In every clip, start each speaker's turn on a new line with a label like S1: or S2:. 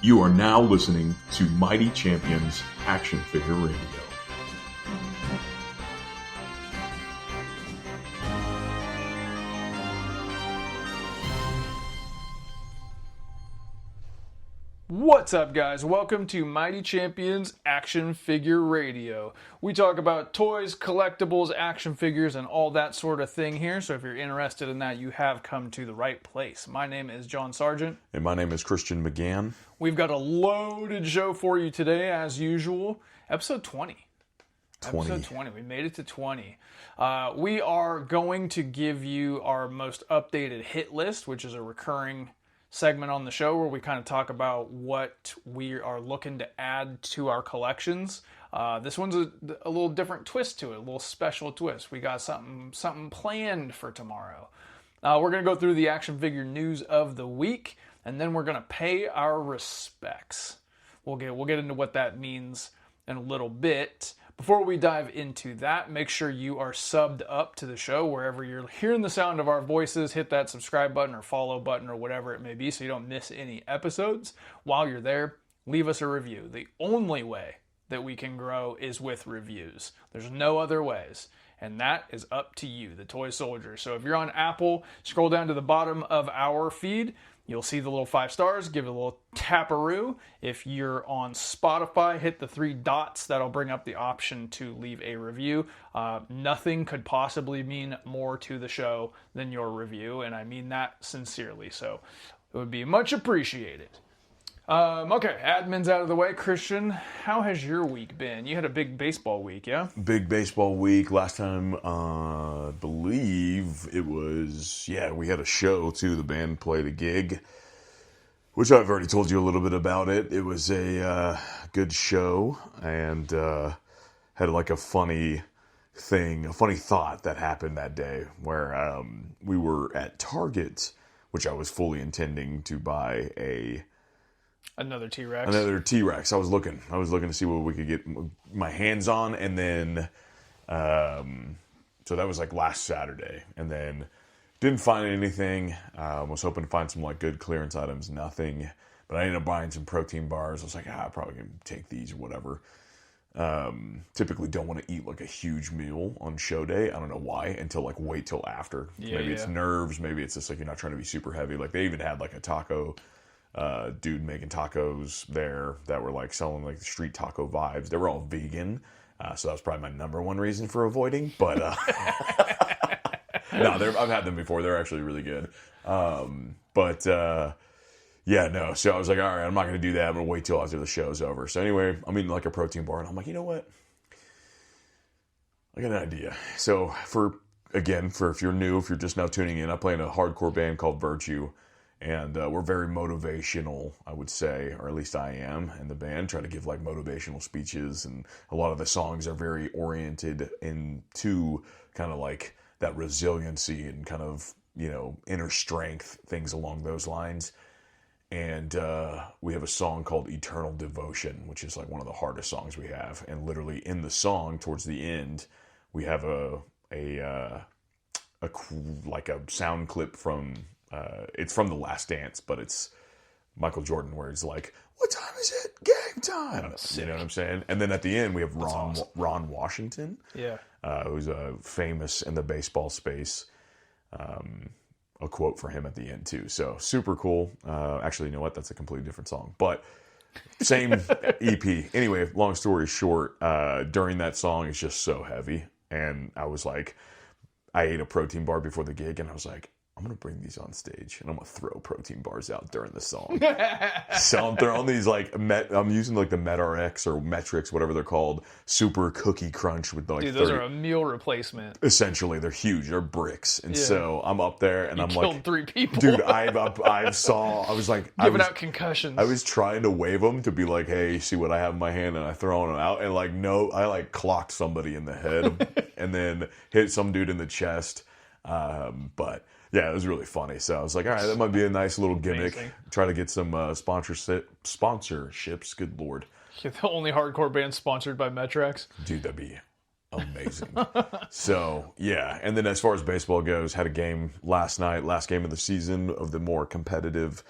S1: You are now listening to Mighty Champions Action Figure Radio.
S2: What's up, guys? Welcome to Mighty Champions Action Figure Radio. We talk about toys, collectibles, action figures, and all that sort of thing here. So if you're interested in that, you have come to the right place. My name is John Sargent.
S1: And my name is Christian McGann.
S2: We've got a loaded show for you today, as usual. Episode 20. Episode 20. We made it to 20. We are going to give you our most updated hit list, which is a recurring segment on the show where we kind of talk about what we are looking to add to our collections. This one's a little different twist to it, a little special twist. We got something planned for tomorrow. We're going to go through the action figure news of the week, and then we're going to pay our respects. We'll get into what that means in a little bit. Before we dive into that, make sure you are subbed up to the show wherever you're hearing the sound of our voices. Hit that subscribe button or follow button or whatever it may be so you don't miss any episodes. While you're there, leave us a review. The only way that we can grow is with reviews. There's no other ways. And that is up to you, the toy soldier. So if you're on Apple, scroll down to the bottom of our feed. You'll see the little 5 stars. Give it a little taparoo. If you're on Spotify, hit the 3 dots. That'll bring up the option to leave a review. Nothing could possibly mean more to the show than your review, and I mean that sincerely. So it would be much appreciated. Okay, admin's out of the way. Christian, how has your week been? You had a big baseball week, yeah?
S1: Big baseball week. Last time, I believe it was, we had a show too. The band played a gig, which I've already told you a little bit about it. It was a good show and had like a funny thought that happened that day where we were at Target, which I was fully intending to buy
S2: Another T-Rex.
S1: I was looking to see what we could get my hands on, and then, so that was like last Saturday, and then didn't find anything. Was hoping to find some like good clearance items, nothing. But I ended up buying some protein bars. I was like, I probably can take these or whatever. Typically don't want to eat like a huge meal on show day. I don't know why, until like wait till after. Maybe it's nerves. Maybe it's just like you're not trying to be super heavy. Like they even had like a taco dude making tacos there that were like selling like the street taco vibes. They were all vegan, so that was probably my number one reason for avoiding. But no, I've had them before. They're actually really good. So I was like, all right, I'm not going to do that. I'm going to wait till after the show's over. So anyway, I'm eating like a protein bar, and I'm like, you know what? I got an idea. So for if you're new, if you're just now tuning in, I play in a hardcore band called Virtue. And we're very motivational, I would say, or at least I am in the band, try to give like motivational speeches. And a lot of the songs are very oriented into kind of like that resiliency and kind of, inner strength, things along those lines. And we have a song called Eternal Devotion, which is like one of the hardest songs we have. And literally in the song, towards the end, we have a sound clip from... it's from The Last Dance, but it's Michael Jordan where it's like, what time is it? Game time! You know what I'm saying? And then at the end, we have Ron Washington, who's famous in the baseball space. A quote for him at the end, too. So, super cool. Actually, you know what? That's a completely different song. But same EP. Anyway, long story short, during that song, it's just so heavy. And I was like, I ate a protein bar before the gig, and I was like, I'm going to bring these on stage and I'm going to throw protein bars out during the song. So I'm throwing these I'm using like the MetRx or Metrix, whatever they're called, super cookie crunch with like
S2: those are a meal replacement.
S1: Essentially, they're huge. They're bricks. And so I'm up there and I'm like...
S2: killed 3 people.
S1: Dude, I was like...
S2: Giving out concussions.
S1: I was trying to wave them to be like, hey, see what I have in my hand, and I throw them out. And like, no, I like clocked somebody in the head and then hit some dude in the chest. But... yeah, it was really funny. So I was like, all right, that might be a nice little gimmick.
S2: Amazing.
S1: Try to get some sponsorships. Good Lord.
S2: You're the only hardcore band sponsored by Metrex.
S1: Dude, that'd be amazing. So, yeah. And then as far as baseball goes, had a game last night, last game of the season of the more competitive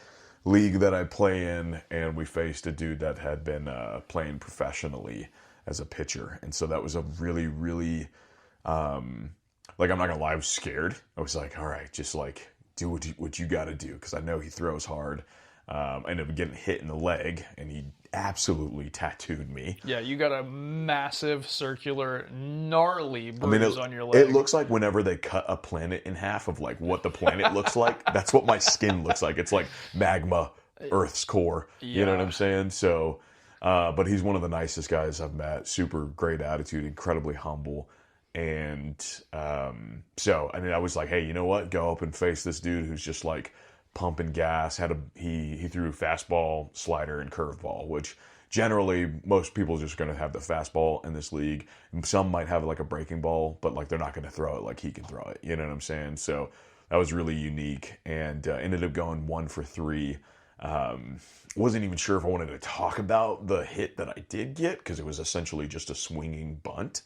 S1: league that I play in, and we faced a dude that had been playing professionally as a pitcher. And so that was a really, really, I'm not going to lie, I was scared. I was like, all right, just like do what you got to do, because I know he throws hard. I ended up getting hit in the leg, and he absolutely tattooed me.
S2: Yeah, you got a massive, circular, gnarly bruise on your leg.
S1: It looks like whenever they cut a planet in half of like what the planet looks like, that's what my skin looks like. It's like magma, Earth's core. You know what I'm saying? So, but he's one of the nicest guys I've met. Super great attitude, incredibly humble. And so, I mean, I was like, hey, you know what? Go up and face this dude who's just like pumping gas. He threw fastball, slider, and curveball, which generally most people are just going to have the fastball in this league. Some might have like a breaking ball, but like they're not going to throw it like he can throw it. You know what I'm saying? So that was really unique, and ended up going 1 for 3. Wasn't even sure if I wanted to talk about the hit that I did get, because it was essentially just a swinging bunt.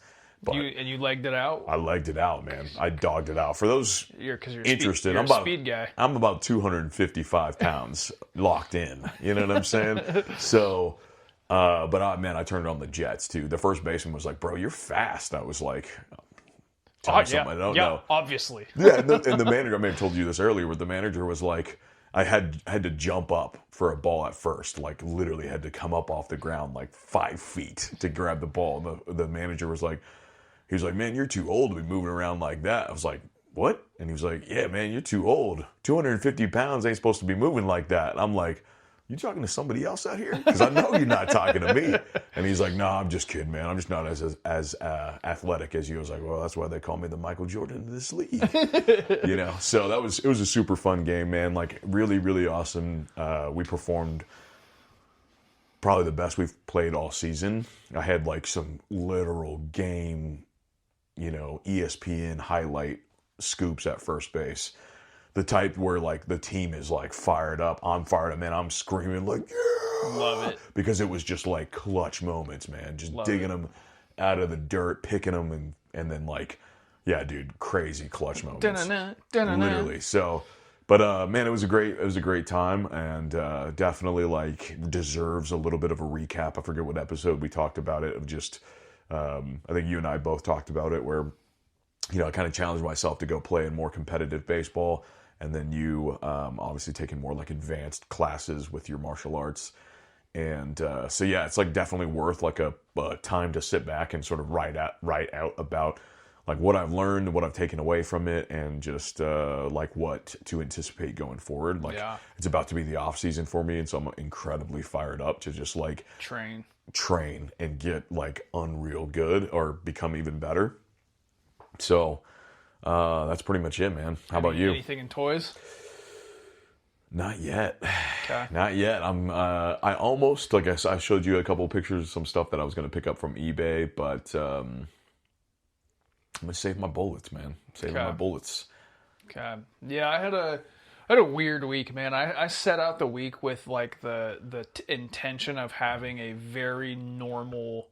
S1: But
S2: you legged it out?
S1: I legged it out, man. I dogged it out. For those
S2: you're
S1: interested,
S2: you're a speed guy.
S1: I'm about 255 pounds locked in. You know what I'm saying? So, but I turned on the jets too. The first baseman was like, "Bro, you're fast." I was like, "Tell me something I don't know."
S2: Obviously.
S1: Yeah, and the manager, I may have told you this earlier, but the manager was like, I had to jump up for a ball at first, like literally had to come up off the ground like 5 feet to grab the ball. And the manager was like, he was like, "Man, you're too old to be moving around like that." I was like, "What?" And he was like, "Yeah, man, you're too old. 250 pounds ain't supposed to be moving like that." And I'm like, "You talking to somebody else out here? Because I know you're not talking to me." And he's like, "No, I'm just kidding, man. I'm just not as athletic as you." I was like, "Well, that's why they call me the Michael Jordan of this league." You know, so it was a super fun game, man. Like really, really awesome. We performed probably the best we've played all season. I had like some literal game, ESPN highlight scoops at first base. The type where like the team is like fired up. I'm fired up, man. I'm screaming like, "Yeah!"
S2: Love it.
S1: Because it was just like clutch moments, man. Just digging them out of the dirt, picking them, and then like, yeah, dude, crazy clutch moments. Literally. So, but man, it was a great time, and definitely like deserves a little bit of a recap. I forget what episode we talked about it. Of just, I think you and I both talked about it, where I kind of challenged myself to go play in more competitive baseball. And then you obviously taking more like advanced classes with your martial arts. And so, yeah, it's like definitely worth like a time to sit back and sort of write out about like what I've learned, what I've taken away from it, and just like what to anticipate going forward. Like It's about to be the off season for me. And so I'm incredibly fired up to just like train and get like unreal good or become even better. So that's pretty much it, man. How about you?
S2: Anything in toys?
S1: Not yet.
S2: Okay.
S1: Not yet. I almost, like I showed you a couple of pictures of some stuff that I was going to pick up from eBay, but I'm going to save my bullets, man. Saving my bullets.
S2: Okay. Yeah, I had a weird week, man. I set out the week with like the intention of having a very normal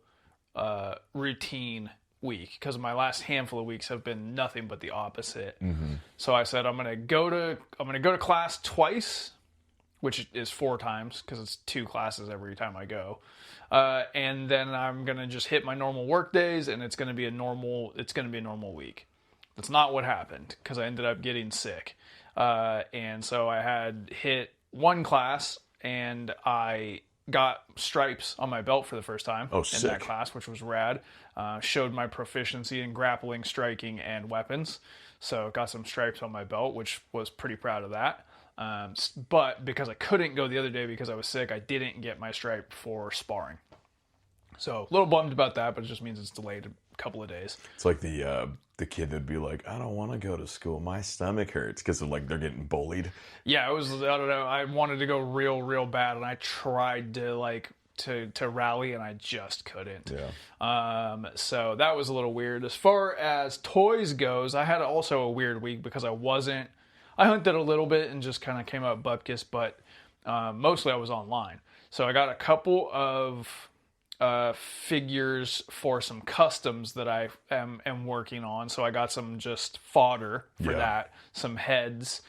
S2: routine week, because my last handful of weeks have been nothing but the opposite. Mm-hmm. So I said I'm gonna go to class twice, which is 4 times because it's 2 classes every time I go, and then I'm gonna just hit my normal work days, and it's gonna be a normal week. That's not what happened, because I ended up getting sick, and so I had hit 1 class and I got stripes on my belt for the first time in that class, which was rad. Showed my proficiency in grappling, striking, and weapons. So got some stripes on my belt, which was pretty proud of that. But because I couldn't go the other day because I was sick, I didn't get my stripe for sparring. So a little bummed about that, but it just means it's delayed a couple of days.
S1: It's like the kid that'd be like, "I don't want to go to school. My stomach hurts," because like they're getting bullied.
S2: Yeah, I don't know. I wanted to go real bad, and I tried to like to rally, and I just couldn't.
S1: Yeah.
S2: So that was a little weird. As far as toys goes, I had also a weird week because I hunted a little bit and just kind of came up bupkis, but mostly I was online. So I got a couple of figures for some customs that I am working on. So I got some just fodder for that, some heads,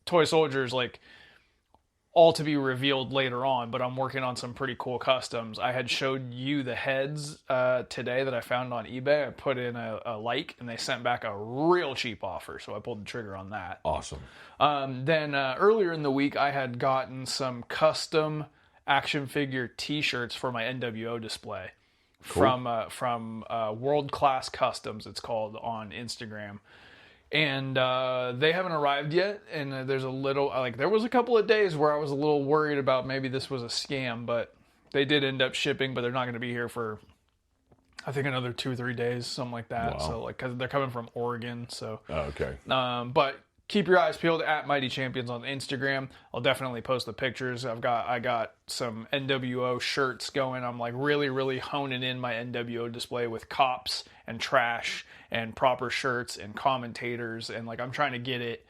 S2: toy soldiers, like, all to be revealed later on, but I'm working on some pretty cool customs. I had showed you the heads today that I found on eBay. I put in a like, and they sent back a real cheap offer, so I pulled the trigger on that.
S1: Awesome.
S2: Then earlier in the week, I had gotten some custom action figure T-shirts for my NWO display. Cool. From World Class Customs, it's called, on Instagram. And they haven't arrived yet, and there's a little, like, there was a couple of days where I was a little worried about maybe this was a scam, but they did end up shipping, but they're not going to be here for, I think, another 2 or 3 days, something like that. Wow. So, like, because they're coming from Oregon, so.
S1: Oh, okay.
S2: But keep your eyes peeled at Mighty Champions on Instagram. I'll definitely post the pictures. I got some NWO shirts going. I'm like really, really honing in my NWO display with cops and trash and proper shirts and commentators, and like I'm trying to get it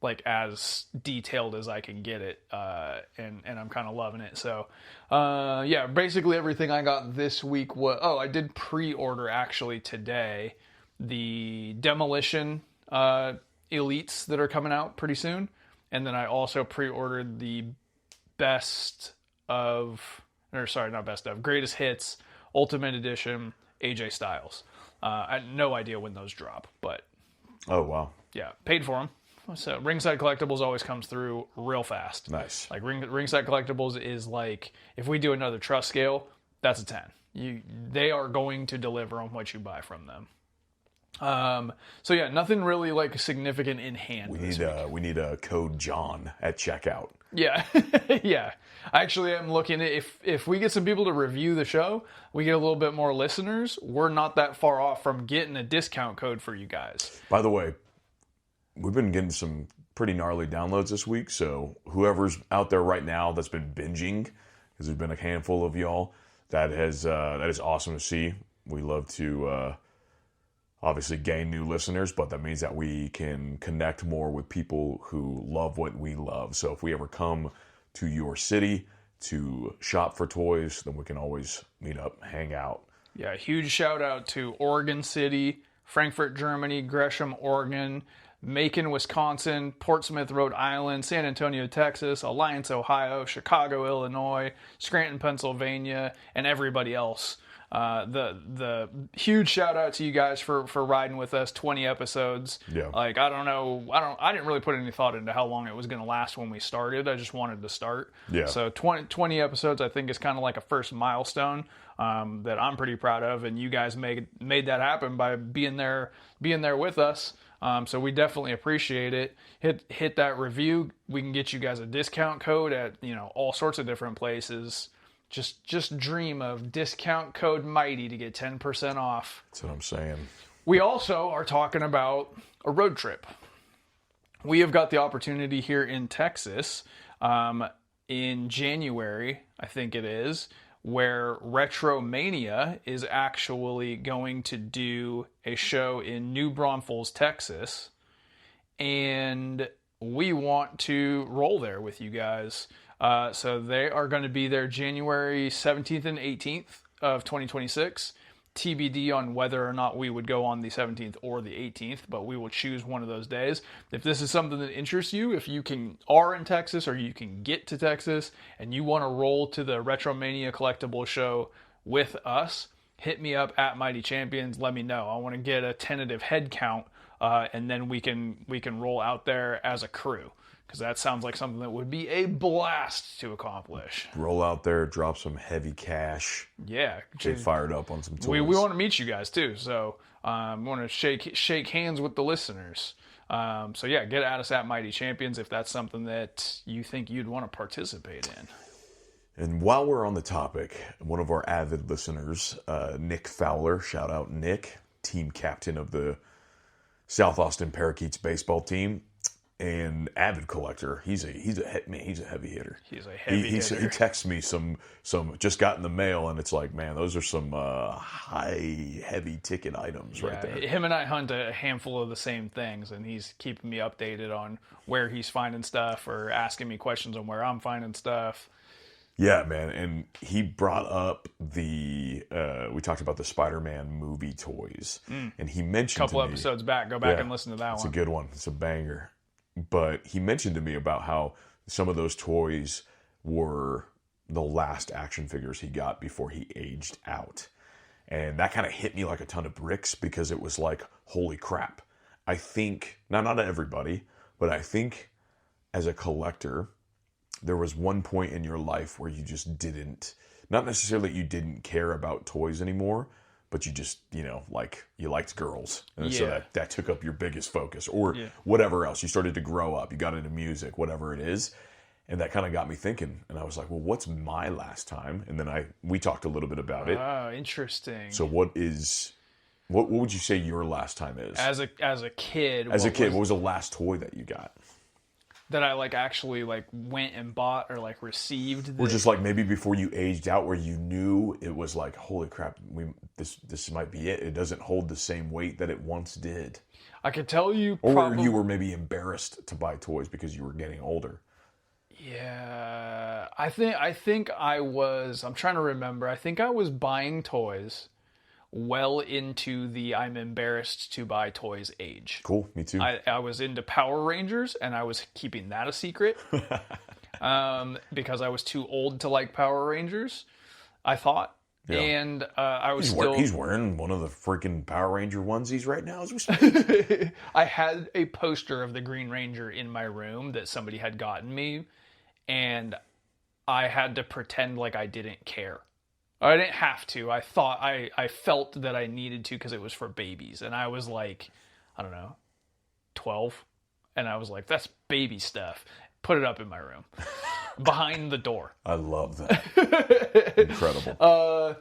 S2: like as detailed as I can get it, and I'm kind of loving it. So yeah, basically everything I got this week was, I did pre-order actually today the Demolition Elites that are coming out pretty soon, and then I also pre-ordered the Greatest Hits Ultimate Edition AJ Styles. I had no idea when those drop, but
S1: oh wow,
S2: yeah, paid for them. So Ringside Collectibles always comes through real fast.
S1: Nice.
S2: Like Ringside Collectibles is like, if we do another trust scale, that's a 10. They are going to deliver on what you buy from them. So yeah, nothing really like significant in hand.
S1: We need a code John at checkout.
S2: Yeah. Yeah. Actually, I'm looking at, if we get some people to review the show, we get a little bit more listeners, we're not that far off from getting a discount code for you guys.
S1: By the way, we've been getting some pretty gnarly downloads this week, so whoever's out there right now that's been binging, because there's been a handful of y'all, that is awesome to see. We love to obviously gain new listeners, but that means that we can connect more with people who love what we love. So if we ever come to your city to shop for toys, then we can always meet up, hang out.
S2: Yeah, huge shout out to Oregon City, Frankfurt, Germany, Gresham, Oregon, Macon, Wisconsin, Portsmouth, Rhode Island, San Antonio, Texas, Alliance, Ohio, Chicago, Illinois, Scranton, Pennsylvania, and everybody else. The huge shout out to you guys for riding with us 20 episodes.
S1: Yeah.
S2: Like, I didn't really put any thought into how long it was going to last when we started. I just wanted to start.
S1: Yeah.
S2: So 20 episodes, I think, is kind of like a first milestone, that I'm pretty proud of. And you guys made that happen by being there with us. So we definitely appreciate it. Hit that review. We can get you guys a discount code at, all sorts of different places. Just dream of discount code Mighty to get 10% off.
S1: That's what I'm saying.
S2: We also are talking about a road trip. We have got the opportunity here in Texas in January, I think it is, where Retromania is actually going to do a show in New Braunfels, Texas. And we want to roll there with you guys. So they are going to be there January 17th and 18th of 2026. TBD on whether or not we would go on the 17th or the 18th, but we will choose one of those days. If this is something that interests you, if you are in Texas or you can get to Texas and you want to roll to the Retromania Collectible Show with us, hit me up at Mighty Champions. Let me know. I want to get a tentative head count, and then we can roll out there as a crew. Because that sounds like something that would be a blast to accomplish.
S1: Roll out there, drop some heavy cash.
S2: Yeah.
S1: Get fired up on some toys.
S2: We want to meet you guys too. So we want to shake hands with the listeners. So yeah, get at us at Mighty Champions if that's something that you think you'd want to participate in.
S1: And while we're on the topic, one of our avid listeners, Nick Fowler, shout out Nick, team captain of the South Austin Parakeets baseball team, and avid collector. He's a heavy hitter.
S2: He's a heavy hitter.
S1: He texts me some just got in the mail, and it's like, man, those are some heavy ticket items right there.
S2: Him and I hunt a handful of the same things, and he's keeping me updated on where he's finding stuff or asking me questions on where I'm finding stuff.
S1: Yeah, man, and he brought up we talked about the Spider-Man movie toys, and he mentioned
S2: a couple episodes back. Go back and listen to that one.
S1: It's a good one. It's a banger. but he mentioned to me about how some of those toys were the last action figures he got before he aged out. And that kind of hit me like a ton of bricks, because it was like, holy crap. I think, now not everybody, but I think as a collector, there was one point in your life where you just didn't, not necessarily that you didn't care about toys anymore, but you just, like, you liked girls. And so that took up your biggest focus, or whatever else. You started to grow up, you got into music, whatever it is. And that kind of got me thinking. And I was like, well, what's my last time? And then we talked a little bit about it.
S2: Oh, interesting.
S1: So what would you say your last time is?
S2: As a kid.
S1: What was the last toy that you got?
S2: That I actually went and bought or received.
S1: Or just maybe before you aged out, where you knew it was like, holy crap, this might be it. It doesn't hold the same weight that it once did.
S2: I could tell you.
S1: Or you were maybe embarrassed to buy toys because you were getting older.
S2: Yeah, I think I was. I'm trying to remember. I think I was buying toys well into the I'm embarrassed to buy toys age.
S1: Cool, me too.
S2: I was into Power Rangers, and I was keeping that a secret because I was too old to like Power Rangers, I thought. Yeah. And I was
S1: he's wearing one of the freaking Power Ranger onesies right now as we speak.
S2: I had a poster of the Green Ranger in my room that somebody had gotten me, and I had to pretend like I didn't care. I didn't have to. I thought I felt that I needed to because it was for babies. And I was like, I don't know, 12. And I was like, that's baby stuff. Put it up in my room. Behind the door.
S1: I love that. Incredible.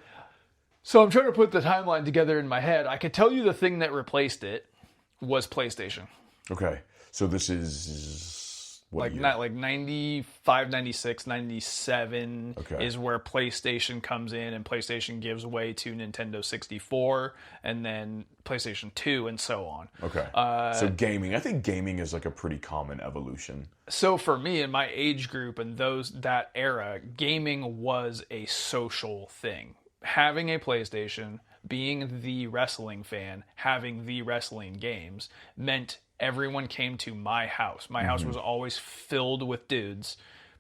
S2: So I'm trying to put the timeline together in my head. I could tell you the thing that replaced it was PlayStation.
S1: Okay. So this is...
S2: What year? 95, 96, 97 is where PlayStation comes in, and PlayStation gives way to Nintendo 64, and then PlayStation 2, and so on.
S1: Okay. So gaming. I think gaming is a pretty common evolution.
S2: So for me, in my age group and that era, gaming was a social thing. Having a PlayStation, being the wrestling fan, having the wrestling games meant everyone came to my house. My house was always filled with dudes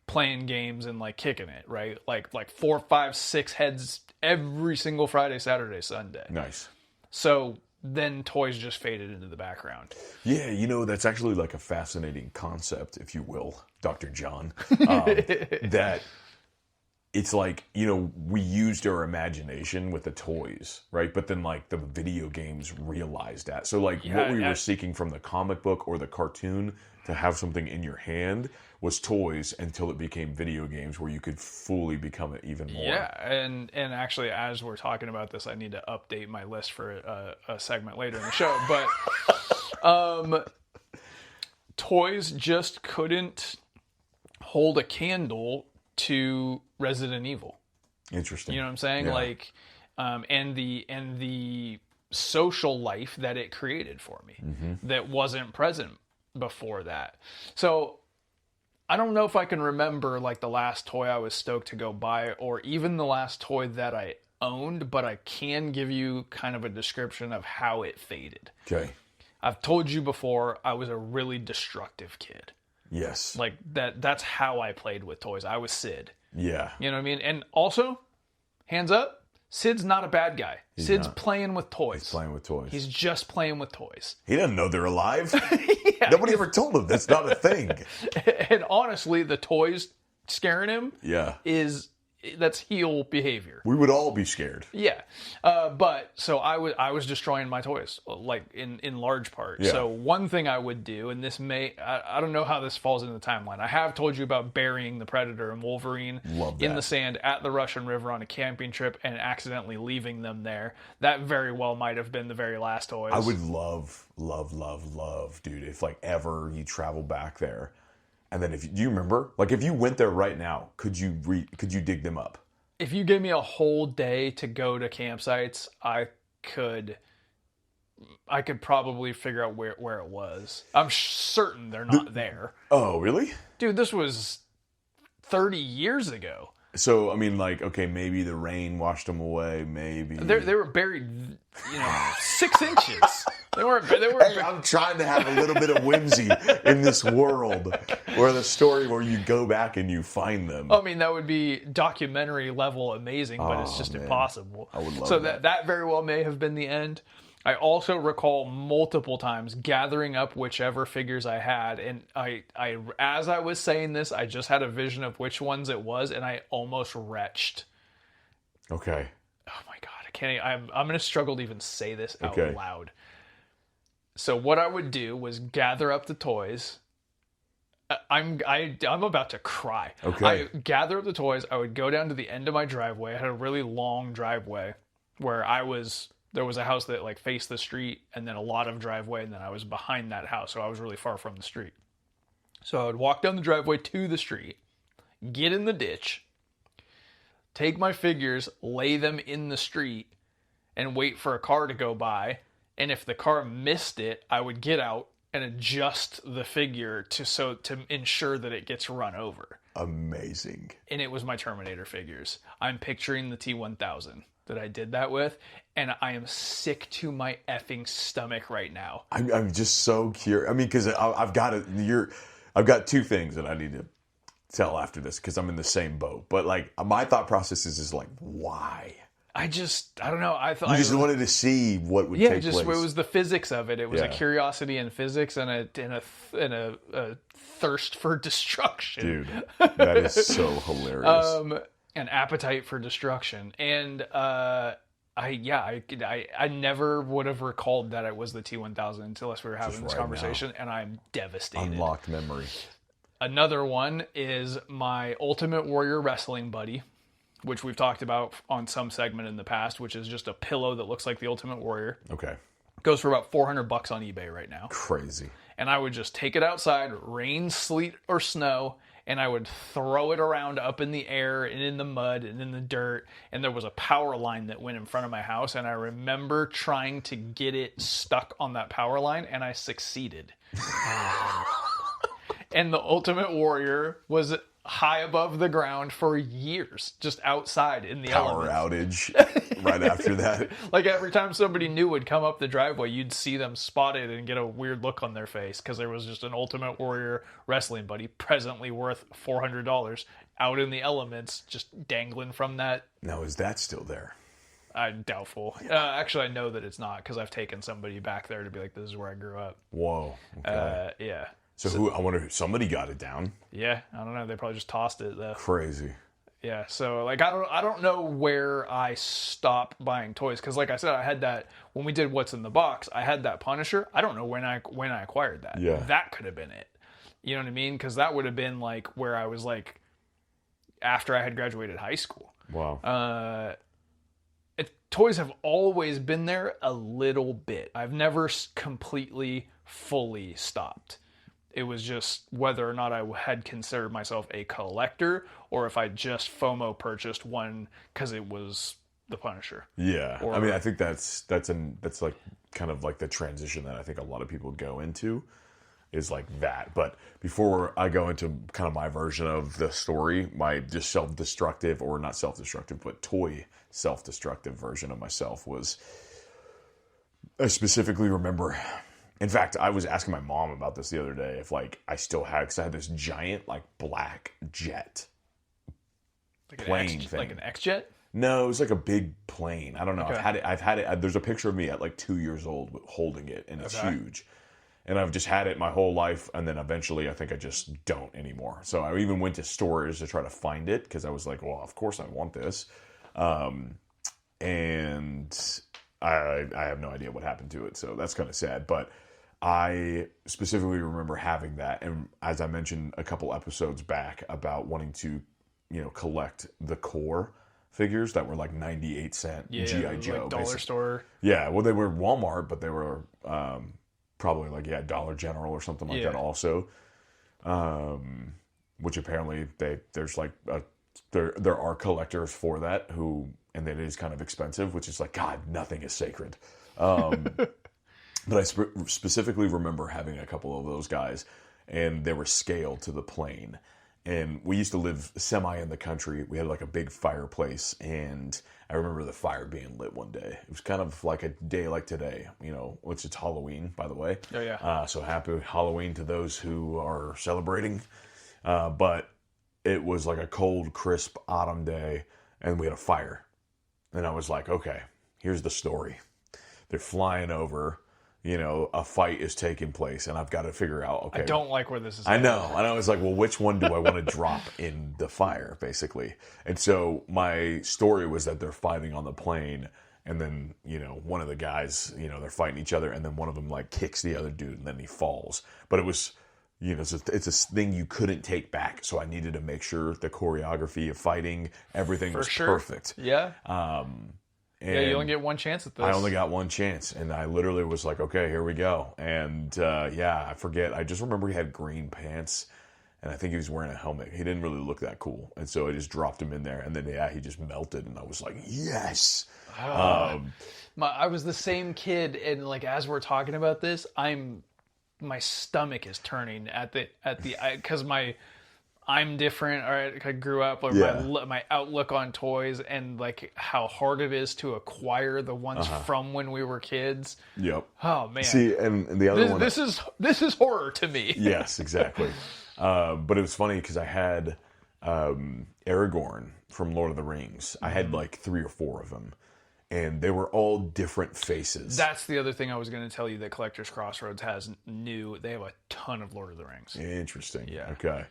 S2: playing games and kicking it, right? Like 4, 5, 6 heads every single Friday, Saturday, Sunday.
S1: Nice.
S2: So then toys just faded into the background.
S1: Yeah, that's actually a fascinating concept, if you will, Dr. John. That it's we used our imagination with the toys, right? But then the video games realized that. So what we were seeking from the comic book or the cartoon to have something in your hand was toys, until it became video games where you could fully become it even more.
S2: Yeah, and actually, as we're talking about this, I need to update my list for a segment later in the show. But toys just couldn't hold a candle to Resident Evil.
S1: Interesting.
S2: You know what I'm saying?
S1: Yeah.
S2: And the social life that it created for me that wasn't present before that. So I don't know if I can remember the last toy I was stoked to go buy, or even the last toy that I owned, but I can give you kind of a description of how it faded.
S1: Okay.
S2: I've told you before, I was a really destructive kid.
S1: Yes.
S2: That's how I played with toys. I was Sid.
S1: Yeah.
S2: You know what I mean? And also, hands up, Sid's not a bad guy. Sid's playing with toys.
S1: He's playing with toys.
S2: He's just playing with toys.
S1: He doesn't know they're alive. Nobody ever told him that's not a thing.
S2: And honestly, the toys scaring him that's heel behavior.
S1: We would all be scared.
S2: Yeah. But so I was destroying my toys, in large part. Yeah. So one thing I would do, and this I don't know how this falls into the timeline. I have told you about burying the Predator and Wolverine in the sand at the Russian River on a camping trip and accidentally leaving them there. That very well might have been the very last toys.
S1: I would love, dude, if ever you travel back there. And then do you remember? If you went there right now, could you dig them up?
S2: If you gave me a whole day to go to campsites, I could probably figure out where it was. I'm certain they're not there.
S1: Oh, really?
S2: Dude, this was 30 years ago.
S1: So, I mean, like, okay, maybe the rain washed them away, maybe.
S2: They were buried, 6 inches. They weren't.
S1: Hey, I'm trying to have a little bit of whimsy in this world, where the story where you go back and you find them.
S2: I mean, that would be documentary level amazing, but it's just impossible.
S1: I would love
S2: so that very well may have been the end. I also recall multiple times gathering up whichever figures I had, and I as I was saying this, I just had a vision of which ones it was, and I almost retched.
S1: Okay.
S2: Oh my god, I can't. I'm going to struggle to even say this out loud. So what I would do was gather up the toys. I'm about to cry.
S1: Okay.
S2: I gather up the toys. I would go down to the end of my driveway. I had a really long driveway where there was a house that like faced the street and then a lot of driveway, and then I was behind that house, so I was really far from the street. So I would walk down the driveway to the street, get in the ditch, take my figures, lay them in the street, and wait for a car to go by. And if the car missed it, I would get out and adjust the figure to ensure that it gets run over.
S1: Amazing.
S2: And it was my Terminator figures. I'm picturing the T-1000 that I did that with, and I am sick to my effing stomach right now.
S1: I'm just so curious. I mean, because I've got 2 things that I need to tell after this, because I'm in the same boat. But like, my thought process is like, why?
S2: I don't know. I thought
S1: you just wanted to see what would take place.
S2: It was the physics of it. It was a curiosity in physics and a thirst for destruction.
S1: Dude, that is so hilarious.
S2: An appetite for destruction, and I never would have recalled that it was the T-1000 until we were having this conversation, and I'm devastated.
S1: Unlocked memory.
S2: Another one is my Ultimate Warrior wrestling buddy, which we've talked about on some segment in the past, which is just a pillow that looks like the Ultimate Warrior.
S1: Okay.
S2: Goes for about $400 on eBay right now.
S1: Crazy.
S2: And I would just take it outside, rain, sleet, or snow, and I would throw it around up in the air and in the mud and in the dirt. And there was a power line that went in front of my house, and I remember trying to get it stuck on that power line, and I succeeded. And the Ultimate Warrior was high above the ground for years, just outside in the
S1: power
S2: elements.
S1: Outage right after that.
S2: Like every time somebody new would come up the driveway, you'd see them spotted and get a weird look on their face because there was just an Ultimate Warrior wrestling buddy, presently worth $400, out in the elements, just dangling from that.
S1: Now, is that still there?
S2: I'm doubtful. Actually, I know that it's not, because I've taken somebody back there to be like, this is where I grew up.
S1: Whoa. Okay.
S2: Yeah.
S1: So I wonder if somebody got it down.
S2: Yeah, I don't know. They probably just tossed it though.
S1: Crazy.
S2: Yeah, so like I don't know where I stopped buying toys, because like I said, I had that when we did What's in the Box. I had that Punisher. I don't know when I acquired that.
S1: Yeah, that
S2: could have been it. You know what I mean? Because that would have been like where I was like after I had graduated high school.
S1: Wow.
S2: Toys have always been there a little bit. I've never completely, fully stopped. It was just whether or not I had considered myself a collector, or if I just FOMO purchased one because it was the Punisher.
S1: Yeah, I mean, I think that's like kind of like the transition that I think a lot of people go into, is like that. But before I go into kind of my version of the story, my just self-destructive, or not self-destructive, but toy self-destructive version of myself was, I specifically remember. In fact, I was asking my mom about this the other day, if like I still had, because I had this giant like black jet plane thing.
S2: Like an X-Jet?
S1: No, it was like a big plane. I don't know.
S2: Okay.
S1: I've had it. There's a picture of me at like 2 years old holding it, and it's huge. And I've just had it my whole life, and then eventually I think I just don't anymore. So I even went to stores to try to find it, because I was like, well, of course I want this. And I have no idea what happened to it, so that's kind of sad. But I specifically remember having that, and as I mentioned a couple episodes back about wanting to, collect the core figures that were like 98-cent G.I. Joe.
S2: Like dollar store.
S1: Yeah, well, they were Walmart, but they were probably like, Dollar General or something like that also. Which apparently there's like, there are collectors for that and it is kind of expensive, which is like, God, nothing is sacred. But I specifically remember having a couple of those guys, and they were scaled to the plane. and we used to live semi in the country. We had like a big fireplace, and I remember the fire being lit one day. It was kind of like a day like today, which it's Halloween, by the way.
S2: Oh, yeah.
S1: So happy Halloween to those who are celebrating. But it was like a cold, crisp autumn day, and we had a fire. And I was like, okay, here's the story. They're flying over. A fight is taking place, and I've got to figure out, okay.
S2: I don't like where this is
S1: I know. And I was like, well, which one do I want to drop in the fire, basically? And so my story was that they're fighting on the plane, and then, one of the guys, they're fighting each other, and then one of them, like, kicks the other dude, and then he falls. But it was, it's a thing you couldn't take back, so I needed to make sure the choreography of fighting, everything was perfect.
S2: Yeah.
S1: And
S2: you only get one chance at this.
S1: I only got one chance, and I literally was like, okay, here we go. And I forget. I just remember he had green pants, and I think he was wearing a helmet. He didn't really look that cool. And so I just dropped him in there, and then, he just melted, and I was like, yes.
S2: I was the same kid, and like as we're talking about this, my stomach is turning because I'm different. All right, I grew up like my outlook on toys and like how hard it is to acquire the ones from when we were kids.
S1: Yep.
S2: Oh man.
S1: See, and the other one.
S2: This is horror to me.
S1: Yes, exactly. But it was funny because I had Aragorn from Lord of the Rings. I had like 3 or 4 of them, and they were all different faces.
S2: That's the other thing I was going to tell you that Collector's Crossroads has new. They have a ton of Lord of the Rings.
S1: Interesting.
S2: Yeah.
S1: Okay.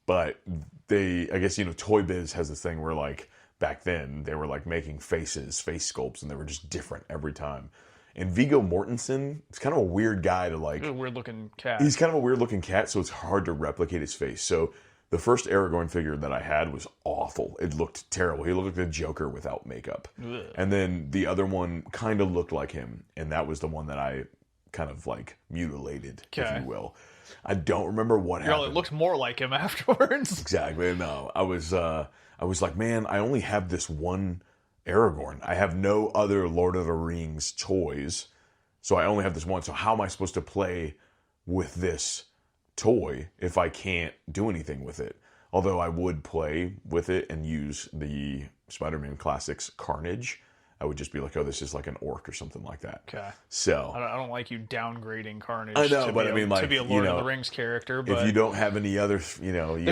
S1: But I guess, Toy Biz has this thing where like back then they were like making face sculpts, and they were just different every time. And Viggo Mortensen, it's kind of a weird guy to like.
S2: He's a weird looking cat.
S1: He's kind of a weird looking cat, so it's hard to replicate his face. So the first Aragorn figure that I had was awful. It looked terrible. He looked like the Joker without makeup. Ugh. And then the other one kind of looked like him, and that was the one that I kind of like mutilated, if you will. I don't remember what happened.
S2: It looks more like him afterwards.
S1: Exactly. No, I was like, man, I only have this one Aragorn. I have no other Lord of the Rings toys, so I only have this one. So how am I supposed to play with this toy if I can't do anything with it? Although I would play with it and use the Spider-Man Classics Carnage. I would just be like, oh, this is like an orc or something like that.
S2: Okay.
S1: So
S2: I don't like you downgrading Carnage.
S1: I know,
S2: to
S1: but I mean, like,
S2: to be a Lord of the Rings character. But
S1: if you don't have any other,
S2: there's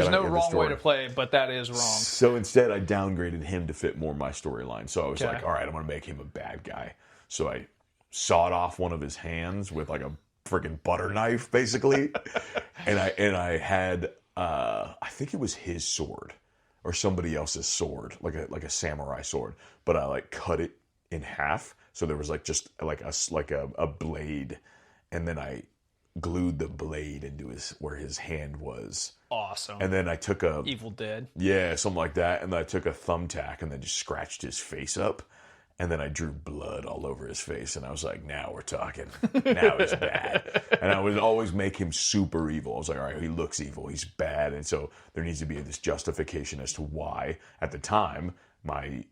S2: no wrong way to play, but that is wrong.
S1: So instead, I downgraded him to fit more my storyline. So I was like, all right, I'm going to make him a bad guy. So I sawed off one of his hands with like a freaking butter knife, basically, and I had, I think it was his sword. Or somebody else's sword, like a samurai sword, but I like cut it in half, so there was like just like a blade, and then I glued the blade into where his hand was.
S2: Awesome.
S1: And then I took a
S2: Evil Dead,
S1: something like that, and then I took a thumbtack and then just scratched his face up, and then I drew blood all over his face, and I was like, now we're talking. Now he's bad. And I would always make him super evil. I was like, all right, he looks evil. He's bad. And so there needs to be this justification as to why, at the time, my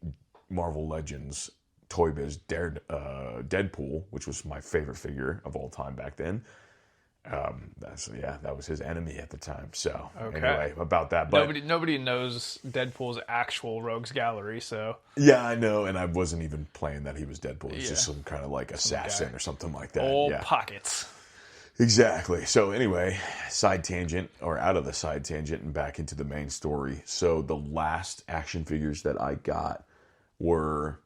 S1: Marvel Legends Toy Biz Deadpool, which was my favorite figure of all time back then, that was his enemy at the time. So anyway, about that. But
S2: nobody knows Deadpool's actual rogues gallery. So
S1: yeah, I know, and I wasn't even playing that he was Deadpool. It's just some kind of like assassin or something like that.
S2: Old pockets.
S1: Exactly. So anyway, side tangent, or out of the side tangent and back into the main story. So the last action figures that I got were.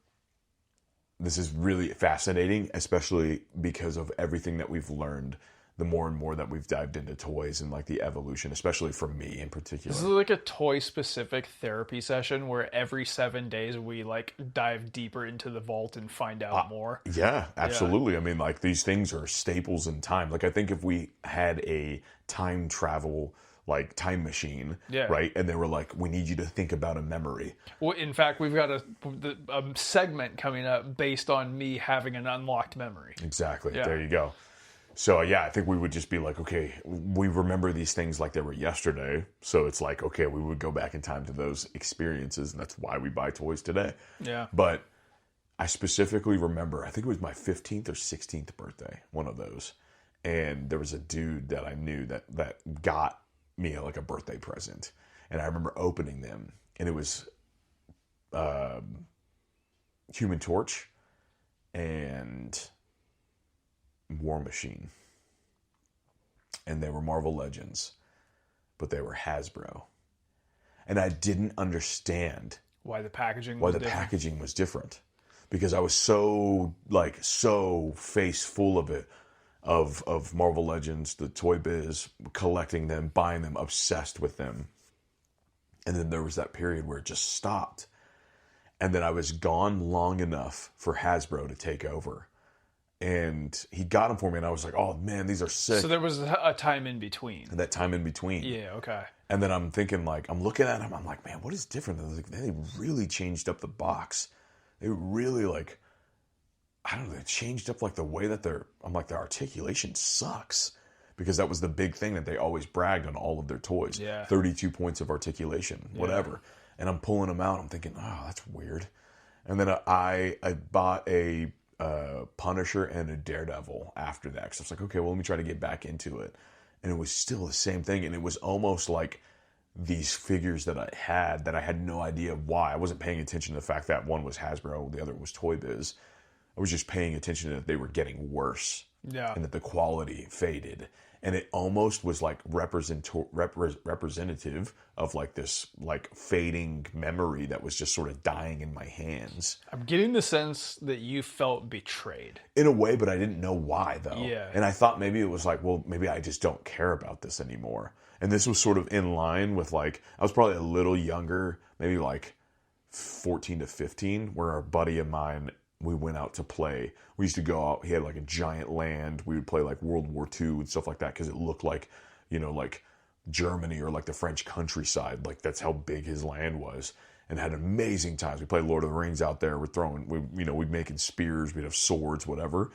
S1: This is really fascinating, especially because of everything that we've learned. The more and more that we've dived into toys and like the evolution, especially for me in particular.
S2: This is like a toy-specific therapy session where every 7 days we like dive deeper into the vault and find out more.
S1: Yeah, absolutely. Yeah. I mean, like these things are staples in time. Like I think if we had a time travel like time machine, right? And they were like, we need you to think about a memory.
S2: Well, in fact, we've got a segment coming up based on me having an unlocked memory.
S1: Exactly. Yeah. There you go. So, yeah, I think we would just be like, okay, we remember these things like they were yesterday. So it's like, okay, we would go back in time to those experiences. And that's why we buy toys today.
S2: Yeah.
S1: But I specifically remember, I think it was my 15th or 16th birthday, one of those. And there was a dude that I knew that got me like a birthday present. And I remember opening them, and it was Human Torch and War Machine. And they were Marvel Legends, but they were Hasbro. And I didn't understand
S2: why the packaging
S1: was different. Because I was so face full of it, of Marvel Legends, the Toy Biz, collecting them, buying them, obsessed with them. And then there was that period where it just stopped. And then I was gone long enough for Hasbro to take over. And he got them for me, and I was like, oh man, these are sick.
S2: So there was a time in between.
S1: And that time in between.
S2: Yeah, okay.
S1: And then I'm thinking, like, I'm looking at them, I'm like, man, what is different? And I was like, they really changed up the box. They really, like, I don't know, they changed up, like, the way that their articulation sucks. Because that was the big thing that they always bragged on all of their toys.
S2: Yeah.
S1: 32 points of articulation, whatever. Yeah. And I'm pulling them out, I'm thinking, oh, that's weird. And then I bought a Punisher and a Daredevil after that. So I was like, okay, well, let me try to get back into it. And it was still the same thing. And it was almost like these figures that I had no idea why. I wasn't paying attention to the fact that one was Hasbro, the other was Toy Biz. I was just paying attention that they were getting worse.
S2: Yeah.
S1: And that the quality faded. And it almost was like representative of like this like fading memory that was just sort of dying in my hands.
S2: I'm getting the sense that you felt betrayed.
S1: In a way, but I didn't know why though.
S2: Yeah.
S1: And I thought maybe it was like, well, maybe I just don't care about this anymore. And this was sort of in line with like, I was probably a little younger, maybe like 14 to 15, where a buddy of mine, we went out to play. We used to go out. He had like a giant land. We would play like World War II and stuff like that because it looked like, you know, like Germany or like the French countryside. Like that's how big his land was, and had amazing times. We played Lord of the Rings out there. We'd making spears. We'd have swords, whatever.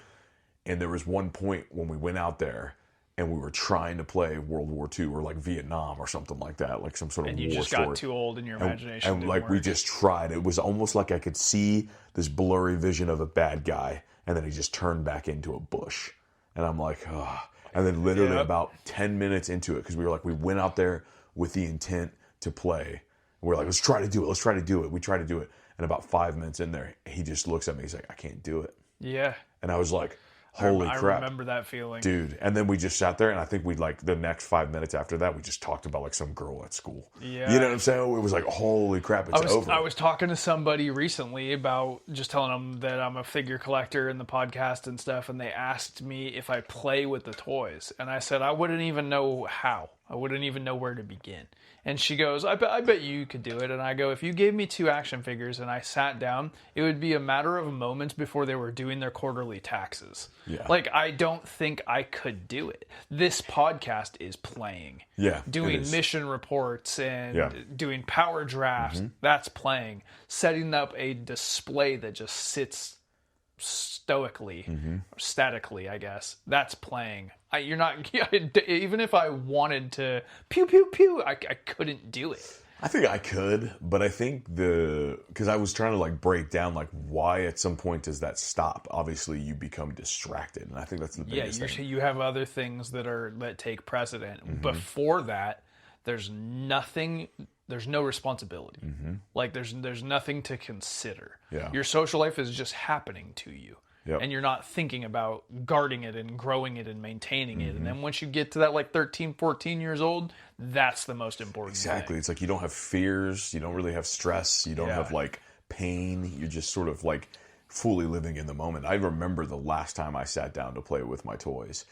S1: And there was one point when we went out there and we were trying to play World War II or like Vietnam or something like that, like some sort of war story. And you just got
S2: too old in your imagination.
S1: And like we just tried. It was almost like I could see this blurry vision of a bad guy, and then he just turned back into a bush. And I'm like, oh. And then literally about 10 minutes into it, because we went out there with the intent to play. And we're like, let's try to do it. We try to do it. And about 5 minutes in there, he just looks at me. He's like, I can't do it.
S2: Yeah.
S1: And I was like, holy crap.
S2: I remember that feeling.
S1: Dude. And then we just sat there, and I think the next 5 minutes after that, we just talked about like some girl at school.
S2: Yeah.
S1: You know what I'm saying? It was like, holy crap, it's over.
S2: I was talking to somebody recently about just telling them that I'm a figure collector in the podcast and stuff, and they asked me if I play with the toys. And I said I wouldn't even know how. I wouldn't even know where to begin. And she goes, I bet you could do it. And I go, if you gave me 2 action figures and I sat down, it would be a matter of moments before they were doing their quarterly taxes.
S1: Yeah.
S2: Like, I don't think I could do it. This podcast is playing.
S1: Yeah.
S2: Doing mission reports and doing power drafts. Mm-hmm. That's playing. Setting up a display that just sits stoically, or statically, I guess. That's playing. You're not, even if I wanted to pew, pew, pew, I couldn't do it.
S1: I think I could, but I think because I was trying to like break down like why at some point does that stop? Obviously you become distracted, and I think that's the biggest thing.
S2: You have other things that take precedent. Mm-hmm. Before that, there's no responsibility. Mm-hmm. Like there's nothing to consider. Yeah. Your social life is just happening to you. Yep. And you're not thinking about guarding it and growing it and maintaining it. And then once you get to that like 13, 14 years old, that's the most important thing.
S1: It's like you don't have fears. You don't really have stress. You don't have like pain. You're just sort of like fully living in the moment. I remember the last time I sat down to play with my toys.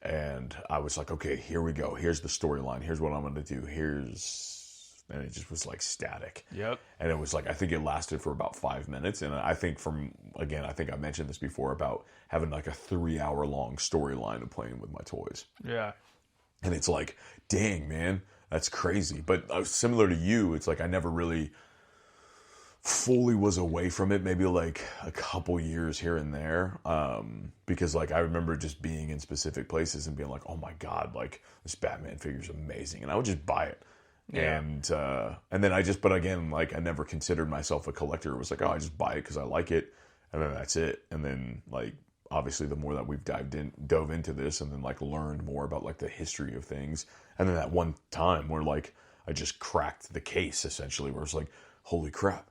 S1: And I was like, okay, here we go. Here's the storyline. Here's what I'm going to do. And it just was like static.
S2: Yep.
S1: And it was like, I think it lasted for about 5 minutes. And I think I think I mentioned this before about having like a 3-hour long storyline of playing with my toys.
S2: Yeah.
S1: And it's like, dang, man, that's crazy. But similar to you, it's like I never really fully was away from it, maybe like a couple years here and there. Because like I remember just being in specific places and being like, oh my God, like this Batman figure is amazing. And I would just buy it. Yeah. And then but again, like I never considered myself a collector. It was like, oh, I just buy it because I like it, and then that's it. And then like obviously the more that we've dove into this and then like learned more about like the history of things. And then that one time where like I just cracked the case essentially, where it's like, holy crap,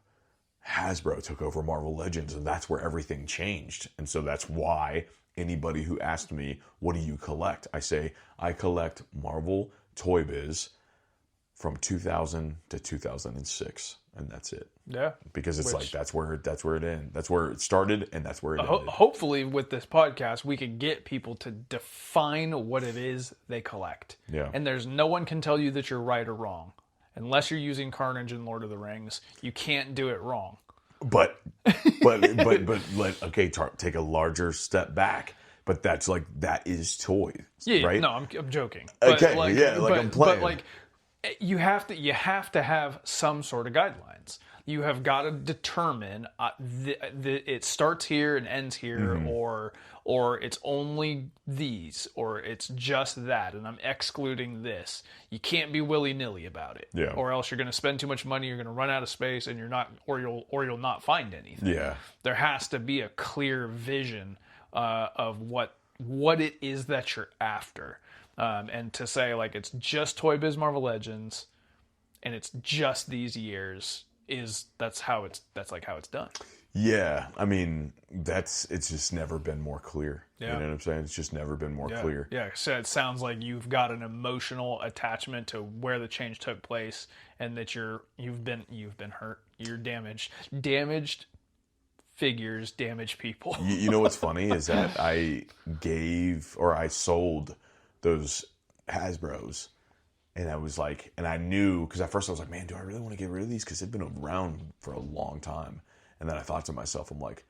S1: Hasbro took over Marvel Legends, and that's where everything changed. And so that's why anybody who asked me, what do you collect? I say, I collect Marvel Toy Biz from 2000 to 2006, and that's it.
S2: Yeah,
S1: because it's like that's where it started, and that's where it ended.
S2: Hopefully, with this podcast, we can get people to define what it is they collect.
S1: Yeah,
S2: and there's no one can tell you that you're right or wrong, unless you're using Carnage in Lord of the Rings. You can't do it wrong.
S1: But okay, take a larger step back. But that's like, that is toys, right?
S2: No, I'm joking.
S1: Okay, I'm playing. But
S2: like, you have to have some sort of guidelines. You have got to determine it starts here and ends here, or it's only these, or it's just that, and I'm excluding this. You can't be willy-nilly about it, or else you're going to spend too much money. You're going to run out of space, and you'll not find anything.
S1: Yeah,
S2: there has to be a clear vision of what it is that you're after. And to say like it's just Toy Biz Marvel Legends and it's just these years that's how it's done.
S1: Yeah, I mean it's just never been more clear.
S2: Yeah.
S1: You know what I'm saying? It's just never been more clear.
S2: Yeah, so it sounds like you've got an emotional attachment to where the change took place, and that you've been hurt. You're damaged figures damage people.
S1: You know what's funny is that I sold those Hasbros, and I was like, and I knew, because at first I was like, man, do I really want to get rid of these? Because they've been around for a long time. And then I thought to myself, I'm like,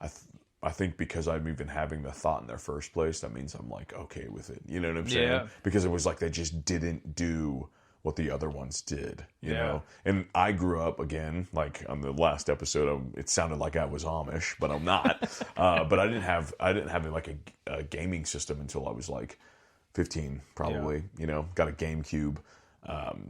S1: I think because I'm even having the thought in their first place, that means I'm like okay with it. You know what I'm saying?
S2: Yeah.
S1: Because it was like they just didn't do what the other ones did, you know? And I grew up, again, like on the last episode, it sounded like I was Amish, but I'm not. But I didn't have like a gaming system until I was like 15, probably, you know, got a GameCube.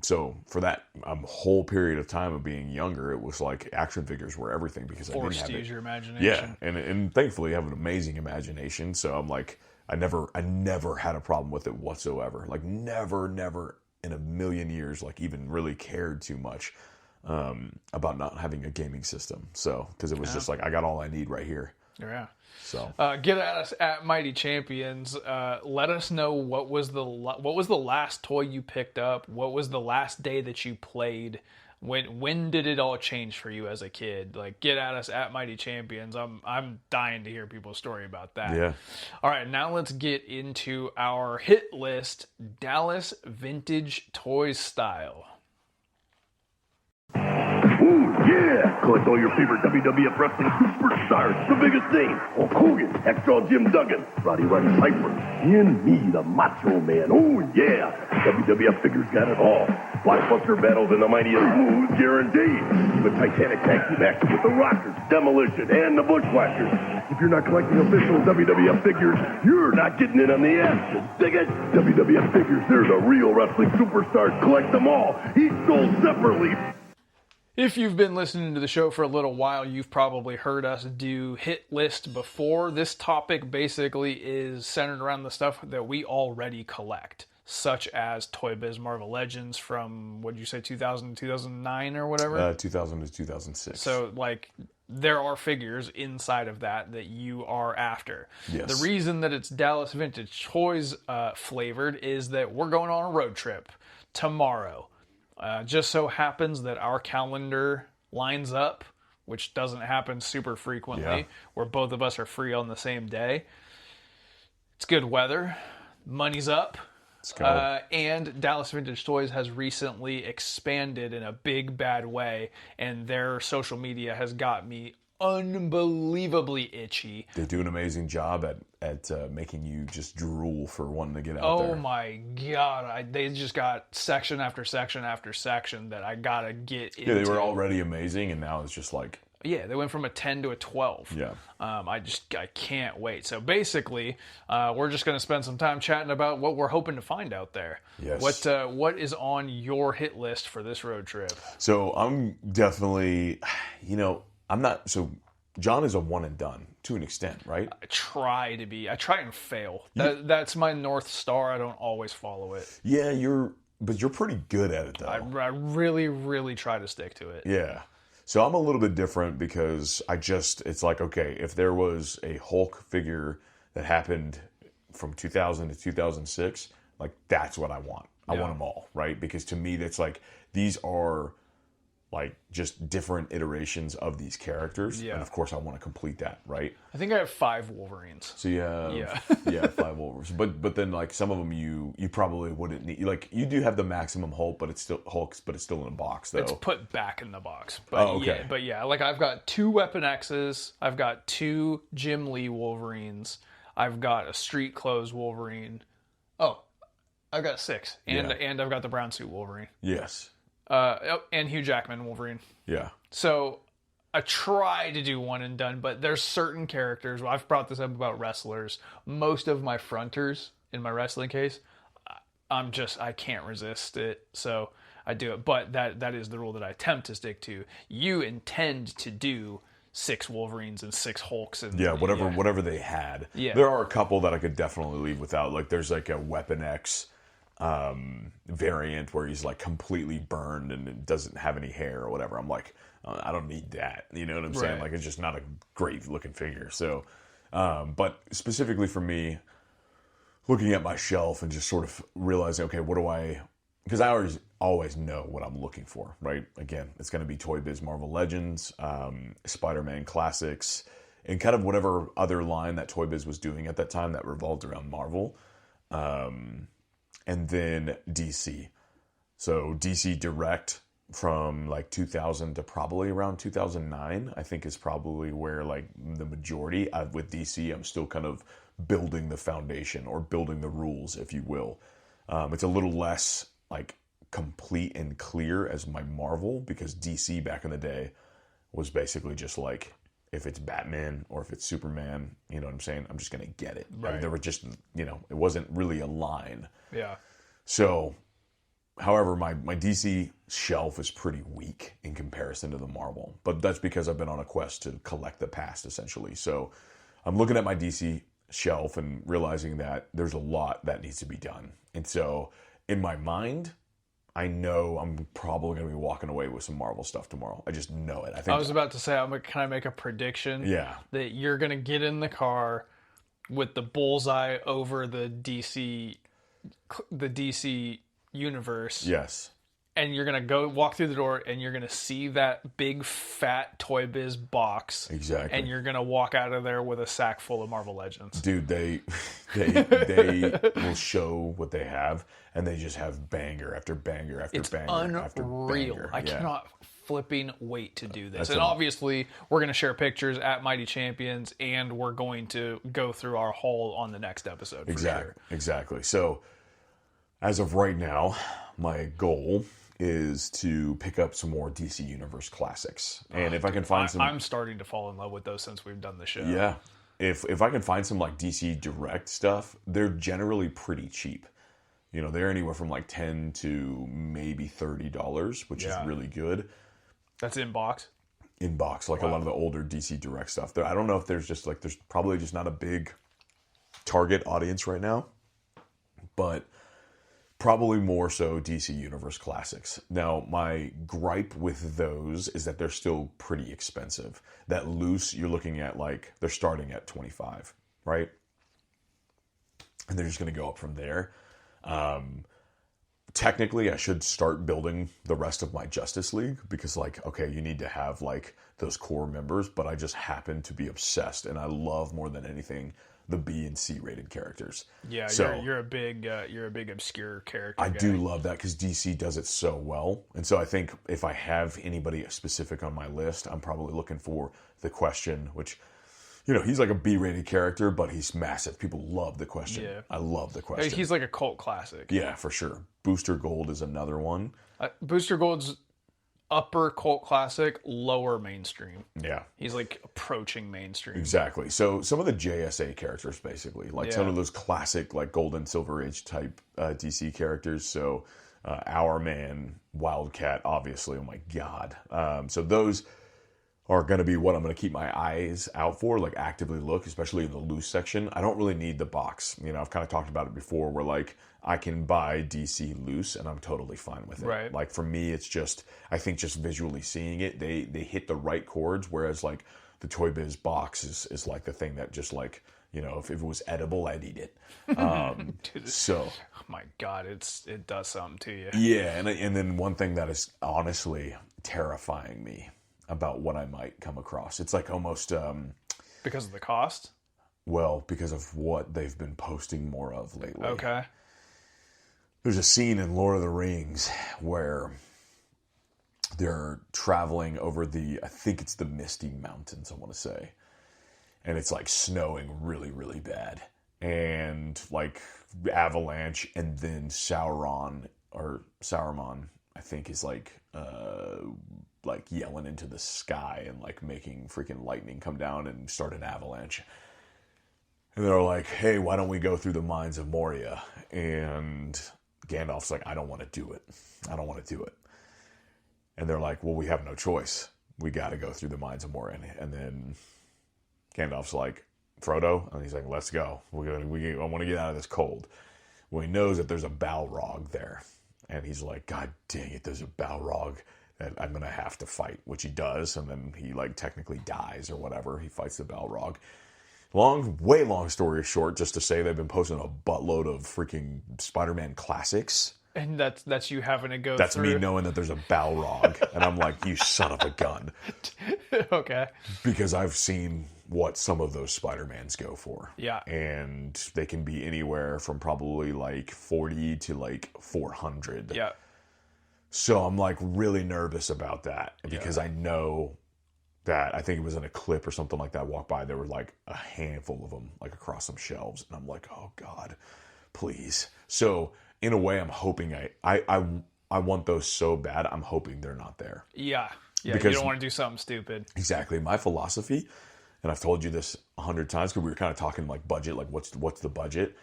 S1: So for that whole period of time of being younger, it was like action figures were everything, because I didn't have
S2: to use
S1: it.
S2: your imagination.
S1: Yeah, and thankfully I have an amazing imagination, so I'm like, I never had a problem with it whatsoever. Like never in a million years, like even really cared too much about not having a gaming system. So, because it was just like, I got all I need right here.
S2: Yeah.
S1: So
S2: get at us at Mighty Champions. Let us know what was the last toy you picked up. What was the last day that you played? When did it all change for you as a kid? Like, get at us at Mighty Champions. I'm dying to hear people's story about that.
S1: Yeah.
S2: All right, now let's get into our hit list, Dallas Vintage Toys style.
S3: Ooh, yeah! Collect all your favorite WWF wrestling superstars. The biggest thing. Hulk Hogan, Hacksaw Jim Duggan, Roddy Piper, and me, the Macho Man. Oh, yeah! WWF figures got it all. Blockbuster battles and the mightiest moves guaranteed. Even Titanic tag team action with the Rockers, Demolition, and the Bushwhackers. If you're not collecting official WWF figures, you're not getting in on the action. Dig it? WWF figures, they're the real wrestling superstars. Collect them all. Each sold separately.
S2: If you've been listening to the show for a little while, you've probably heard us do hit list before. This topic basically is centered around the stuff that we already collect, such as Toy Biz Marvel Legends from, what'd you say, 2000 to 2009 or whatever?
S1: 2000 to 2006.
S2: So, like, there are figures inside of that you are after.
S1: Yes.
S2: The reason that it's Dallas Vintage Toys flavored is that we're going on a road trip tomorrow. Just so happens that our calendar lines up, which doesn't happen super frequently, where both of us are free on the same day. It's good weather. Money's up.
S1: Let's go.
S2: And Dallas Vintage Toys has recently expanded in a big, bad way, and their social media has got me unbelievably itchy.
S1: They do an amazing job at making you just drool for wanting to get out there.
S2: Oh my god, they just got section after section after section that I gotta get into.
S1: Yeah, they were already amazing, and now it's just like...
S2: Yeah, they went from a 10 to a 12.
S1: Yeah.
S2: I can't wait. So basically, we're just going to spend some time chatting about what we're hoping to find out there.
S1: Yes.
S2: What is on your hit list for this road trip?
S1: So I'm definitely, I'm not, so John is a one and done to an extent, right?
S2: I try and fail. That's my North Star. I don't always follow it.
S1: Yeah, but you're pretty good at it, though.
S2: I really, really try to stick to it.
S1: Yeah. So I'm a little bit different because it's like, okay, if there was a Hulk figure that happened from 2000 to 2006, like, that's what I want. I want them all, right? Because to me, that's like, these are like just different iterations of these characters. Yeah. And of course I want to complete that, right?
S2: I think I have 5 Wolverines.
S1: So you have 5 Wolverines. But then like some of them you probably wouldn't need. Like you do have the maximum Hulk, but it's still in a box though.
S2: It's put back in the box. But
S1: okay.
S2: Like I've got 2 Weapon X's, I've got 2 Jim Lee Wolverines, I've got a Street Clothes Wolverine. Oh, I've got 6. And I've got the brown suit Wolverine.
S1: Yes.
S2: And Hugh Jackman Wolverine.
S1: Yeah.
S2: So I try to do one and done, but there's certain characters. Well, I've brought this up about wrestlers. Most of my fronters in my wrestling case, I can't resist it. So I do it. But that is the rule that I attempt to stick to. You intend to do 6 Wolverines and 6 Hulks and
S1: whatever they had.
S2: Yeah.
S1: There are a couple that I could definitely leave without. Like there's like a Weapon X variant where he's like completely burned and it doesn't have any hair or whatever. I'm like, I don't need that. You know what I'm saying? Like it's just not a great looking figure. So, but specifically for me, looking at my shelf and just sort of realizing, okay, because I always know what I'm looking for, right? Again, it's going to be Toy Biz Marvel Legends, Spider-Man Classics, and kind of whatever other line that Toy Biz was doing at that time that revolved around Marvel. And then DC. So DC Direct from like 2000 to probably around 2009, I think is probably where like the majority with DC, I'm still kind of building the foundation or building the rules, if you will. It's a little less like complete and clear as my Marvel because DC back in the day was basically just like, if it's Batman or if it's Superman, you know what I'm saying? I'm just going to get it. Right. There were just, it wasn't really a line.
S2: Yeah.
S1: So, however, my DC shelf is pretty weak in comparison to the Marvel. But that's because I've been on a quest to collect the past, essentially. So, I'm looking at my DC shelf and realizing that there's a lot that needs to be done. And so, in my mind, I know I'm probably going to be walking away with some Marvel stuff tomorrow. I just know it.
S2: I was about to say, can I make a prediction?
S1: Yeah.
S2: That you're going to get in the car with the bullseye over the DC universe.
S1: Yes.
S2: And you're going to go walk through the door and you're going to see that big fat Toy Biz box.
S1: Exactly.
S2: And you're going to walk out of there with a sack full of Marvel Legends.
S1: Dude, they will show what they have and they just have banger after banger after banger after banger.
S2: I cannot flipping wait to do this. And obviously, we're going to share pictures at Mighty Champions and we're going to go through our haul on the next episode.
S1: Exactly. So, as of right now, my goal is to pick up some more DC Universe classics. And if I can find some...
S2: I'm starting to fall in love with those since we've done the show.
S1: Yeah. If I can find some like DC Direct stuff, they're generally pretty cheap. They're anywhere from like $10 to maybe $30, which is really good.
S2: That's in box?
S1: In box, like a lot of the older DC Direct stuff. I don't know if there's probably just not a big target audience right now. But... probably more so DC Universe Classics. Now, my gripe with those is that they're still pretty expensive. That loose, you're looking at like, they're starting at $25, right? And they're just going to go up from there. Technically, I should start building the rest of my Justice League because like, okay, you need to have like those core members, but I just happen to be obsessed and I love more than anything the B and C rated characters.
S2: Yeah, so, you're a big obscure character.
S1: I do love that because DC does it so well, and so I think if I have anybody specific on my list, I'm probably looking for the Question, which he's like a B rated character, but he's massive. People love the Question. Yeah. I love the Question.
S2: He's like a cult classic.
S1: Yeah, for sure. Booster Gold is another one.
S2: Booster Gold's upper cult classic, lower mainstream.
S1: Yeah.
S2: He's like approaching mainstream.
S1: Exactly. So some of the JSA characters, basically, like some of those classic, like Gold and Silver Age type DC characters. So Our Man, Wildcat, obviously. Oh my God. So those are going to be what I'm going to keep my eyes out for, like actively look, especially in the loose section. I don't really need the box. You know, I've kind of talked about it before where like I can buy DC loose and I'm totally fine with it.
S2: Right.
S1: Like for me, it's just, I think just visually seeing it, they hit the right chords. Whereas like the Toy Biz box is like the thing that just like, you know, if it was edible, I'd eat it.
S2: Dude,
S1: So,
S2: oh my God, it does something to you.
S1: yeah. And then one thing that is honestly terrifying me about what I might come across. It's like almost
S2: Because of the cost?
S1: well, because of what they've been posting more of lately.
S2: Okay.
S1: There's a scene in Lord of the Rings where they're traveling over I think it's the Misty Mountains, I want to say. And it's like snowing really, really bad. And like avalanche, and then Sauron, I think is like yelling into the sky and like making freaking lightning come down and start an avalanche. And they're like, hey, why don't we go through the mines of Moria? And Gandalf's like, I don't want to do it. I don't want to do it. And they're like, well, we have no choice. We got to go through the mines of Moria. And then Gandalf's like, Frodo? And he's like, let's go. I want to get out of this cold. Well, he knows that there's a Balrog there. And he's like, God dang it, there's a Balrog that I'm going to have to fight, which he does. And then he like technically dies or whatever. He fights the Balrog. Way long story short, just to say they've been posting a buttload of freaking Spider-Man classics.
S2: And that's you having to go
S1: That's
S2: through.
S1: me knowing that there's a Balrog. And I'm like, you son of a gun.
S2: Okay.
S1: Because I've seen what some of those Spider-Mans go for.
S2: Yeah.
S1: And they can be anywhere from probably like 40 to like 400.
S2: Yeah.
S1: So I'm like really nervous about that because I know that I think it was in a clip or something like that walked by. There were like a handful of them like across some shelves. And I'm like, oh God, please. So in a way, I'm hoping I want those so bad. I'm hoping they're not there.
S2: Yeah. Yeah.
S1: Because
S2: you don't want to do something stupid.
S1: Exactly. My philosophy, and I've told you this 100 times because we were kind of talking like budget, like what's the budget.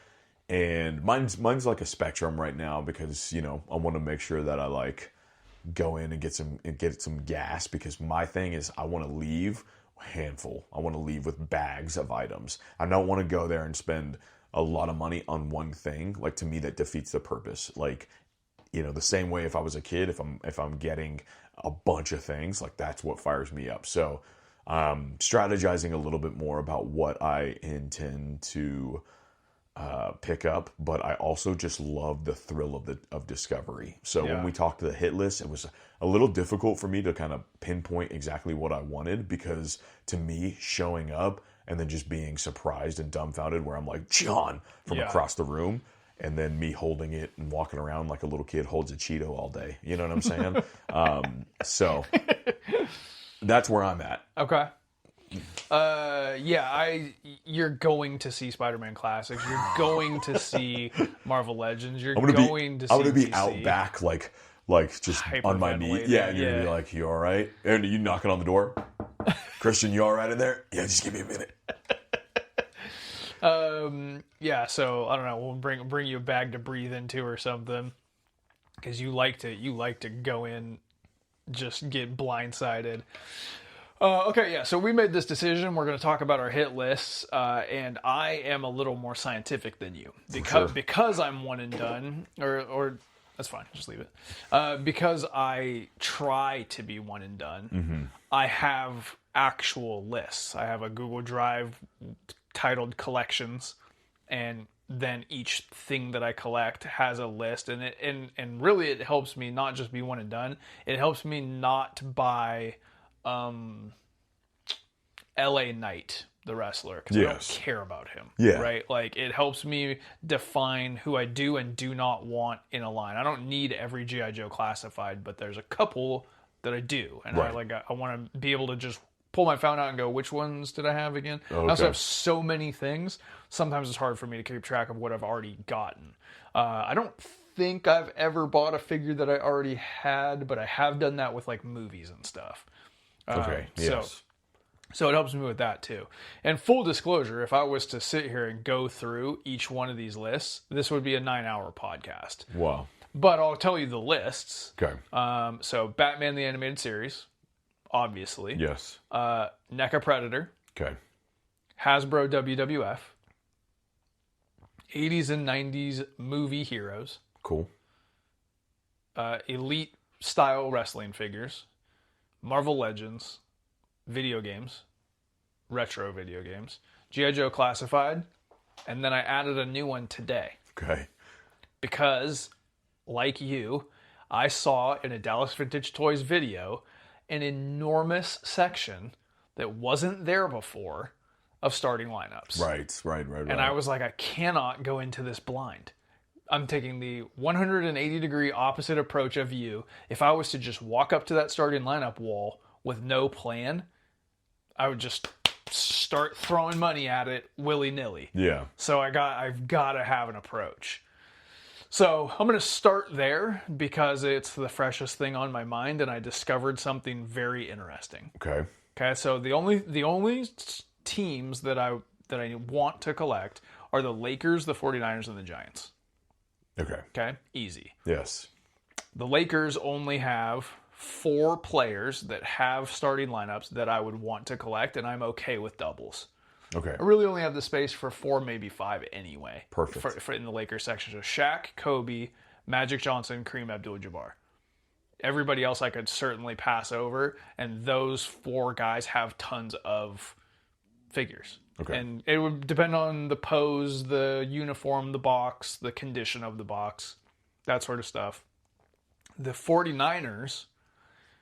S1: And mine's like a spectrum right now because, you know, I want to make sure that I like go in and get some gas, because my thing is I want to leave a handful. I want to leave with bags of items. I don't want to go there and spend a lot of money on one thing. Like, to me, that defeats the purpose. Like, you know, the same way if I was a kid, if I'm getting a bunch of things, like that's what fires me up. So strategizing a little bit more about what I intend to pick up, but I also just love the thrill of discovery. So when we talked to the hit list, it was a little difficult for me to kind of pinpoint exactly what I wanted, because to me, showing up and then just being surprised and dumbfounded where I'm like, John, from across the room, and then me holding it and walking around like a little kid holds a Cheeto all day. You know what I'm saying? So that's where I'm at.
S2: Okay. You're going to see Spider-Man Classics. You're going to see Marvel Legends. I'm going to
S1: be
S2: DC.
S1: out back, like just on my knee. Yeah, and you're going to be like, you all right? And you knocking on the door. Christian, you all right in there? Yeah, just give me a minute.
S2: So I don't know. We'll bring you a bag to breathe into or something, because you like to go in, just get blindsided. So we made this decision. We're going to talk about our hit lists, and I am a little more scientific than you because I'm one and done, or that's fine, just leave it. Because I try to be one and done, I have actual lists. I have a Google Drive titled collections, and then each thing that I collect has a list, and really it helps me not just be one and done. It helps me not buy LA Knight, the wrestler, because I don't care about him. Right? Like, it helps me define who I do and do not want in a line. I don't need every G.I. Joe classified, but there's a couple that I do, and I want to be able to just pull my phone out and go, which ones did I have again? Okay. I also have so many things. Sometimes it's hard for me to keep track of what I've already gotten. I don't think I've ever bought a figure that I already had, but I have done that with like movies and stuff. So it helps me with that too. And full disclosure, if I was to sit here and go through each one of these lists, this would be a 9-hour podcast.
S1: Wow.
S2: But I'll tell you the lists.
S1: Okay.
S2: So Batman the Animated Series, obviously.
S1: Yes.
S2: NECA Predator.
S1: Okay.
S2: Hasbro WWF. 80s and 90s movie heroes.
S1: Cool.
S2: Elite style wrestling figures. Marvel Legends. Video games. Retro video games. G.I. Joe Classified. And then I added a new one today.
S1: Okay.
S2: Because, like you, I saw in a Dallas Vintage Toys video an enormous section that wasn't there before of starting lineups.
S1: Right.
S2: And I was like, I cannot go into this blind. I'm taking the 180-degree opposite approach of you. If I was to just walk up to that starting lineup wall with no plan, I would just start throwing money at it willy-nilly.
S1: Yeah.
S2: So I've got to have an approach. So I'm going to start there because it's the freshest thing on my mind, and I discovered something very interesting.
S1: Okay.
S2: Okay, so the only teams that I want to collect are the Lakers, the 49ers, and the Giants. Okay, easy.
S1: Yes.
S2: The Lakers only have 4 players that have starting lineups that I would want to collect, and I'm okay with doubles.
S1: Okay.
S2: I really only have the space for 4, maybe 5 anyway.
S1: Perfect.
S2: For in the Lakers section. So Shaq, Kobe, Magic Johnson, Kareem Abdul-Jabbar. Everybody else I could certainly pass over, and those 4 guys have tons of figures.
S1: Okay.
S2: And it would depend on the pose, the uniform, the box, the condition of the box, that sort of stuff. The 49ers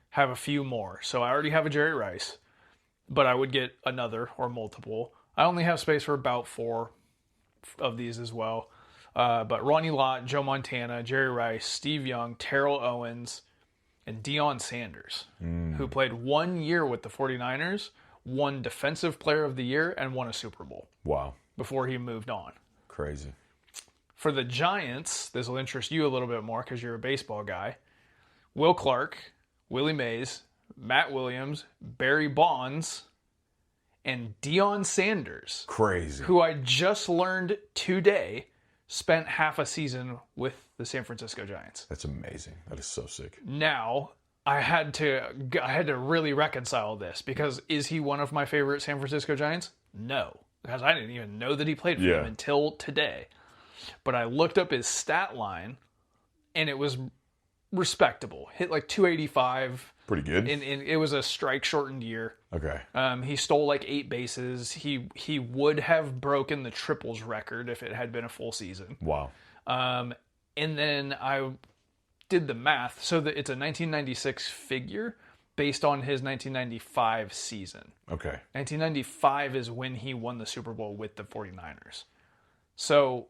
S2: have a few more. So I already have a Jerry Rice, but I would get another or multiple. I only have space for about 4 of these as well. But Ronnie Lott, Joe Montana, Jerry Rice, Steve Young, Terrell Owens, and Deion Sanders, who played 1 year with the 49ers, won Defensive Player of the Year, and won a Super Bowl.
S1: Wow.
S2: Before he moved on.
S1: Crazy.
S2: For the Giants, this will interest you a little bit more because you're a baseball guy. Will Clark, Willie Mays, Matt Williams, Barry Bonds, and Deion Sanders.
S1: Crazy.
S2: Who I just learned today spent half a season with the San Francisco Giants.
S1: That's amazing. That is so sick.
S2: Now, I had to really reconcile this because is he one of my favorite San Francisco Giants? No, because I didn't even know that he played for them until today. But I looked up his stat line, and it was respectable. Hit like 285.
S1: Pretty good.
S2: And it was a strike-shortened year.
S1: Okay.
S2: He stole like 8 bases. He would have broken the triples record if it had been a full season.
S1: Wow.
S2: And then I did the math so that it's a 1996 figure based on his 1995 season.
S1: Okay.
S2: 1995 is when he won the Super Bowl with the 49ers. So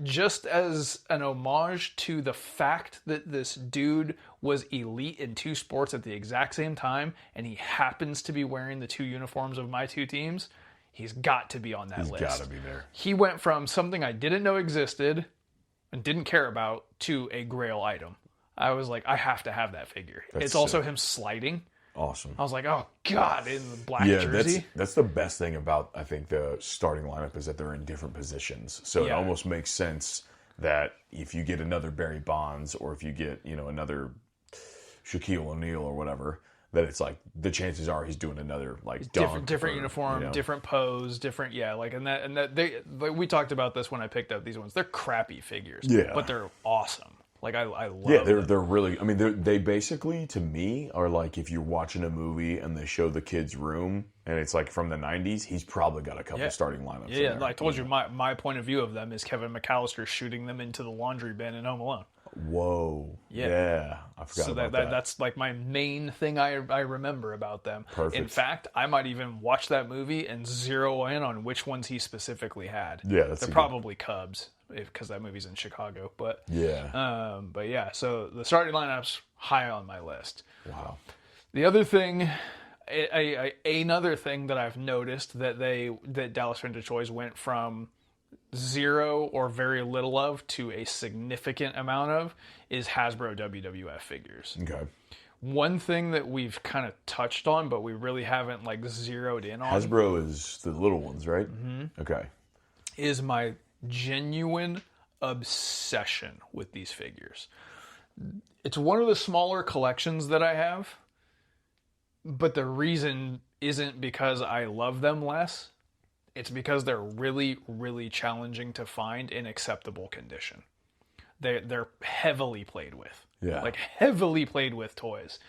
S2: just as an homage to the fact that this dude was elite in 2 sports at the exact same time, and he happens to be wearing the 2 uniforms of my 2 teams, he's got to be on that list.
S1: He's got to be there.
S2: He went from something I didn't know existed and didn't care about to a grail item. I was like, I have to have that figure. It's also him sliding.
S1: Awesome.
S2: I was like, oh, God, in the black jersey.
S1: That's the best thing about, I think, the starting lineup is that they're in different positions. So it almost makes sense that if you get another Barry Bonds or if you get, another Shaquille O'Neal or whatever, that it's like the chances are he's doing another like
S2: different uniform, different pose, different we talked about this when I picked up these ones. They're crappy figures, but they're awesome. Like I love. Yeah,
S1: they're really. I mean, they basically to me are like if you're watching a movie and they show the kid's room and it's like from the '90s, he's probably got a couple starting lineups.
S2: Yeah, I told you my point of view of them is Kevin McAllister shooting them into the laundry bin in Home Alone.
S1: Whoa. Yeah. I forgot about that.
S2: That's like my main thing I remember about them.
S1: Perfect.
S2: In fact, I might even watch that movie and zero in on which ones he specifically had.
S1: Yeah,
S2: they're probably Cubs because that movie's in Chicago. But so the starting lineup's high on my list.
S1: Wow.
S2: The other thing, another thing that I've noticed that Dallas Vintage Toys went from 0 or very little of to a significant amount of is Hasbro WWF figures.
S1: Okay.
S2: One thing that we've kind of touched on, but we really haven't like zeroed in on.
S1: Hasbro is the little ones, right? Mm-hmm. Okay.
S2: Is my genuine obsession with these figures. It's one of the smaller collections that I have, But the reason isn't because I love them less. It's because they're really, really challenging to find in acceptable condition. They're heavily played with.
S1: Yeah.
S2: Like heavily played with toys.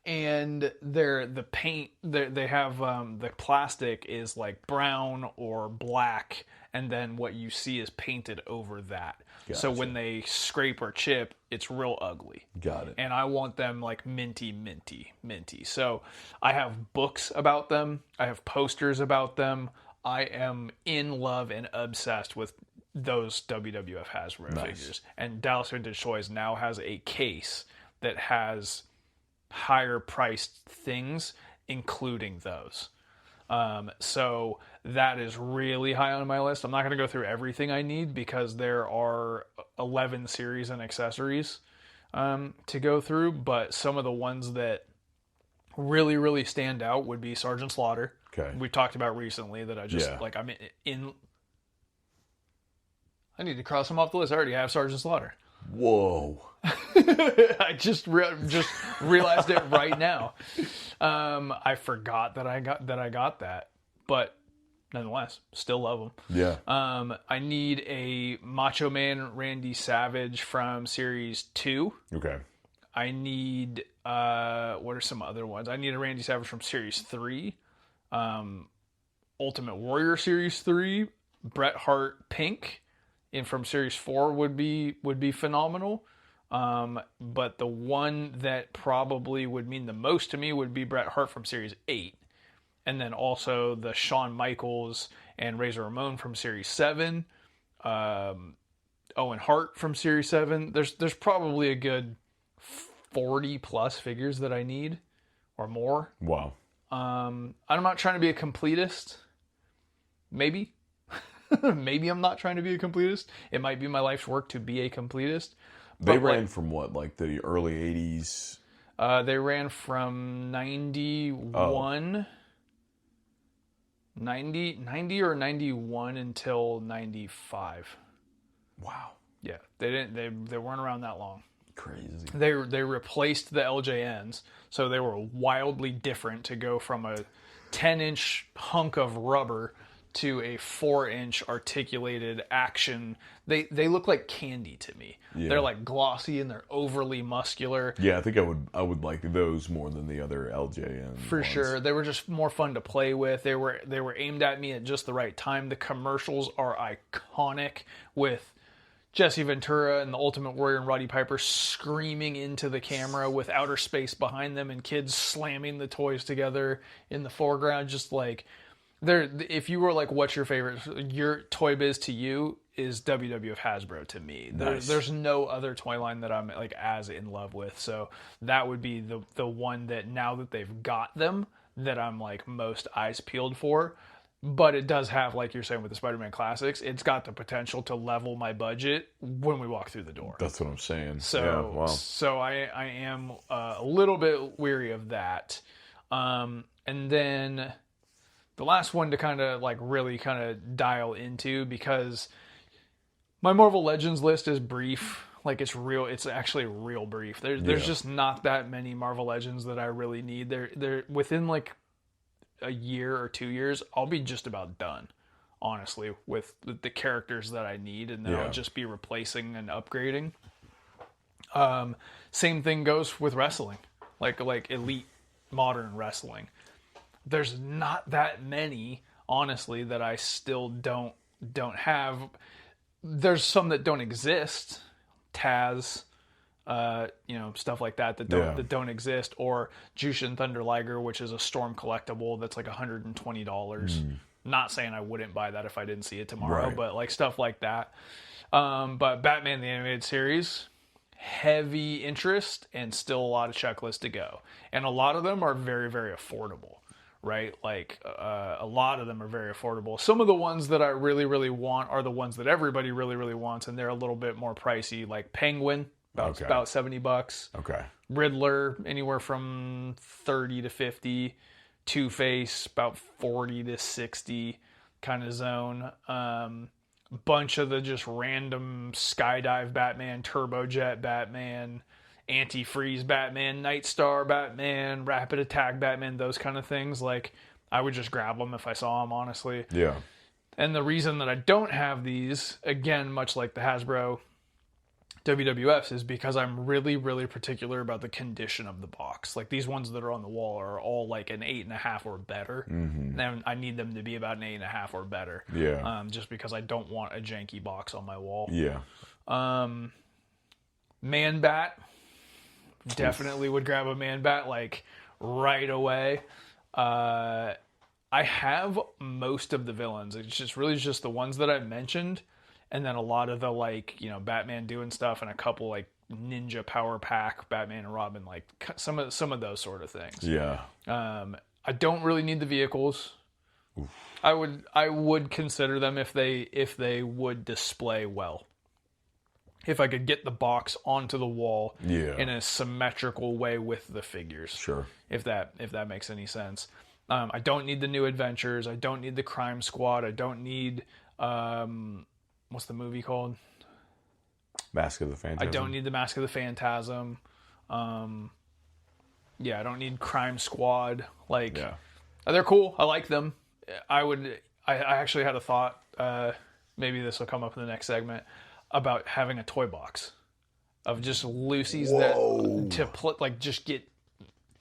S2: And the paint, they have the plastic is like brown or black, and then what you see is painted over that. Gotcha. So when they scrape or chip, it's real ugly.
S1: Got it.
S2: And I want them like minty. So I have books about them. I have posters about them. I am in love and obsessed with those WWF Hasbro figures. And Dallas Vintage Toys now has a case that has higher priced things, including those. So that is really high on my list. I'm not going to go through everything I need because there are 11 series and accessories to go through, but some of the ones that really, really stand out would be Sergeant Slaughter.
S1: Okay.
S2: We talked about recently that I just like I'm in. I need to cross them off the list. I already have Sergeant Slaughter.
S1: Whoa!
S2: I just realized it right now. I forgot that I got that, but nonetheless, still love them.
S1: Yeah.
S2: I need a Macho Man Randy Savage from Series 2.
S1: Okay.
S2: I need what are some other ones? I need a Randy Savage from Series 3. Ultimate Warrior Series 3, Bret Hart Pink, and from Series 4 would be phenomenal. But the one that probably would mean the most to me would be Bret Hart from Series 8. And then also the Shawn Michaels and Razor Ramon from Series 7. Owen Hart from Series 7. There's probably a good 40 plus figures that I need or more.
S1: Wow.
S2: I'm not trying to be a completist. Maybe. Maybe I'm not trying to be a completist. It might be my life's work to be a completist.
S1: They ran from what, like the early 80s?
S2: They ran from 91, 90 or 91 until 95.
S1: Wow.
S2: Yeah, they weren't around that long.
S1: Crazy.
S2: They replaced the LJNs, so they were wildly different to go from a 10-inch hunk of rubber to a 4-inch articulated action. They look like candy to me. Yeah. They're like glossy and they're overly muscular.
S1: Yeah, I think I would like those more than the other LJN
S2: for ones. Sure. They were just more fun to play with. They were aimed at me at just the right time. The commercials are iconic with Jesse Ventura and the Ultimate Warrior and Roddy Piper screaming into the camera with outer space behind them and kids slamming the toys together in the foreground. Just like, if you were like, what's your favorite? Your Toy Biz to you is WWF Hasbro to me.
S1: Nice.
S2: There's no other toy line that I'm like as in love with. So that would be the one that now that they've got them that I'm like most eyes peeled for. But it does have, like you're saying with the Spider-Man Classics, it's got the potential to level my budget when we walk through the door.
S1: That's what I'm saying.
S2: So,
S1: yeah, wow.
S2: So I am a little bit weary of that. And then the last one to kind of like really kind of dial into, because my Marvel Legends list is brief. Like it's actually real brief. There's just not that many Marvel Legends that I really need. They're within like a year or 2 years, I'll be just about done, honestly, with the characters that I need, and then I'll just be replacing and upgrading. Same thing goes with wrestling, like elite modern wrestling. There's not that many, honestly, that I still don't have. There's some that don't exist, Taz, stuff like that don't exist, or Jushin Thunder Liger, which is a Storm collectible that's like $120. Not saying I wouldn't buy that if I didn't see it tomorrow, but like stuff like that. But Batman the Animated Series, heavy interest and still a lot of checklists to go, and a lot of them are very, very affordable. Right? Like, a lot of them are very affordable. Some of the ones that I really, really want are the ones that everybody really, really wants, and they're a little bit more pricey, like Penguin, about $70.
S1: Okay.
S2: Riddler, anywhere from 30 to 50. Two-Face, about 40 to 60 kind of zone. Bunch of the just random Skydive Batman, Turbojet Batman, Antifreeze Batman, Nightstar Batman, Rapid Attack Batman, those kind of things. Like, I would just grab them if I saw them, honestly.
S1: Yeah.
S2: And the reason that I don't have these, again, much like the Hasbro WWFs, is because I'm really, really particular about the condition of the box. Like, these ones that are on the wall are all like an 8.5 or better.
S1: Mm-hmm.
S2: And I need them to be about an 8.5 or better.
S1: Yeah.
S2: Just because I don't want a janky box on my wall.
S1: Yeah.
S2: Man Bat. Definitely would grab a Man Bat, like, right away. I have most of the villains. It's just really just the ones that I mentioned. And then a lot of the, like, you know, Batman doing stuff, and a couple, like, Ninja Power Pack, Batman and Robin, like, some of those sort of things.
S1: Yeah.
S2: I don't really need the vehicles. Oof. I would consider them if they would display well. If I could get the box onto the wall in a symmetrical way with the figures.
S1: Sure.
S2: If that makes any sense. I don't need the New Adventures. I don't need the Crime Squad. I don't need what's the movie called?
S1: Mask of the Phantasm.
S2: I don't need the Mask of the Phantasm. I don't need Crime Squad. Like, they're cool. I like them. I actually had a thought. Maybe this will come up in the next segment about having a toy box of just Lucy's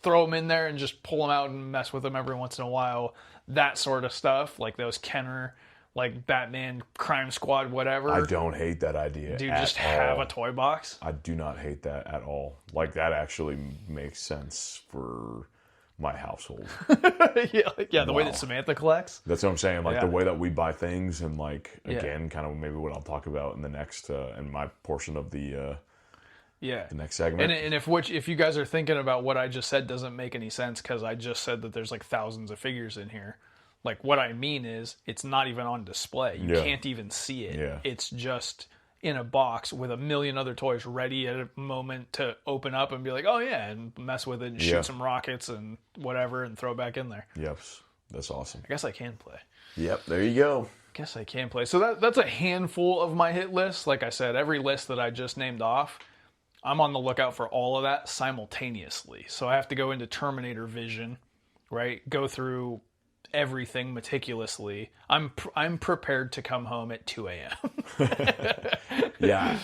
S2: throw them in there and just pull them out and mess with them every once in a while. That sort of stuff, like those Kenner, like Batman, Crime Squad, whatever.
S1: I don't hate that idea.
S2: Dude, just have a toy box.
S1: I do not hate that at all. Like, that actually makes sense for my household.
S2: The way that Samantha collects.
S1: That's what I'm saying. Like, the way that we buy things, and, like, again, kind of maybe what I'll talk about in the next, in my portion of the next segment.
S2: And if you guys are thinking about what I just said doesn't make any sense, because I just said that there's like thousands of figures in here. Like, what I mean is, it's not even on display. You can't even see it.
S1: Yeah.
S2: It's just in a box with a million other toys ready at a moment to open up and be like, oh yeah, and mess with it and shoot some rockets and whatever and throw it back in there.
S1: Yep. That's awesome.
S2: I guess I can play.
S1: Yep, there you go.
S2: Guess I can play. So that's a handful of my hit list. Like I said, every list that I just named off, I'm on the lookout for all of that simultaneously. So I have to go into Terminator vision, right? Go through everything meticulously. I'm prepared to come home at 2 a.m.
S1: Yeah.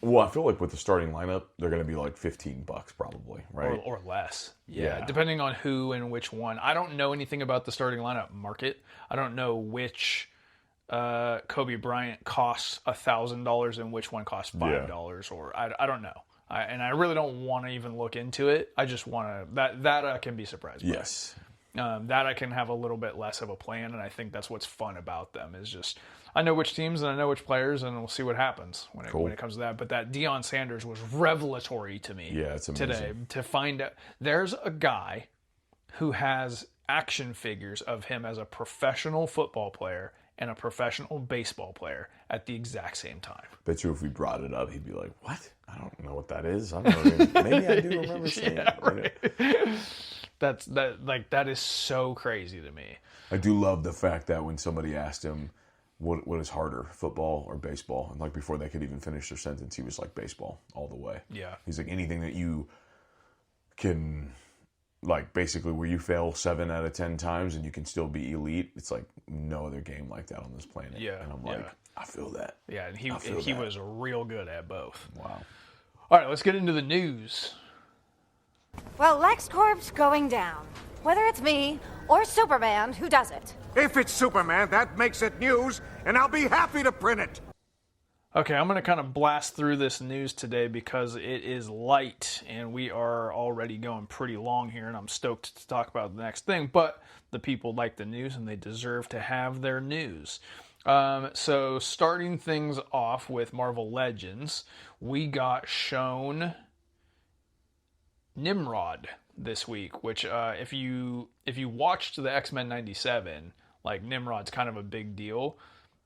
S1: Well, I feel like with the starting lineup, they're going to be like $15 probably, right?
S2: Or less. Yeah, depending on who and which one. I don't know anything about the starting lineup market. I don't know which Kobe Bryant costs $1,000 and which one costs $5, or I don't know. And I really don't want to even look into it. I just want to that I can be surprised by.
S1: Yes.
S2: That I can have a little bit less of a plan, and I think that's what's fun about them, is just I know which teams and I know which players, and we'll see what happens when it comes to that. But that Deion Sanders was revelatory to me
S1: it's amazing.
S2: Today to find out there's a guy who has action figures of him as a professional football player and a professional baseball player at the exact same time.
S1: Bet you if we brought it up, he'd be like, what? I don't know what that is. I don't know. Maybe I do remember seeing it.
S2: Right. That is so crazy to me.
S1: I do love the fact that when somebody asked him what is harder, football or baseball, and like before they could even finish their sentence, he was like, baseball all the way.
S2: Yeah.
S1: He's like, anything that you can, like, basically where you fail 7 out of 10 times and you can still be elite, it's like no other game like that on this planet.
S2: Yeah.
S1: And I'm like, I feel that.
S2: Yeah, and he was real good at both.
S1: Wow.
S2: All right, let's get into the news.
S4: Well, LexCorp's going down. Whether it's me or Superman, who does it?
S5: If it's Superman, that makes it news, and I'll be happy to print it.
S2: Okay, I'm going to kind of blast through this news today because it is light, and we are already going pretty long here, and I'm stoked to talk about the next thing, but the people like the news, and they deserve to have their news. So starting things off with Marvel Legends, we got shown Nimrod this week, which if you watched the X-Men 97, like, Nimrod's kind of a big deal.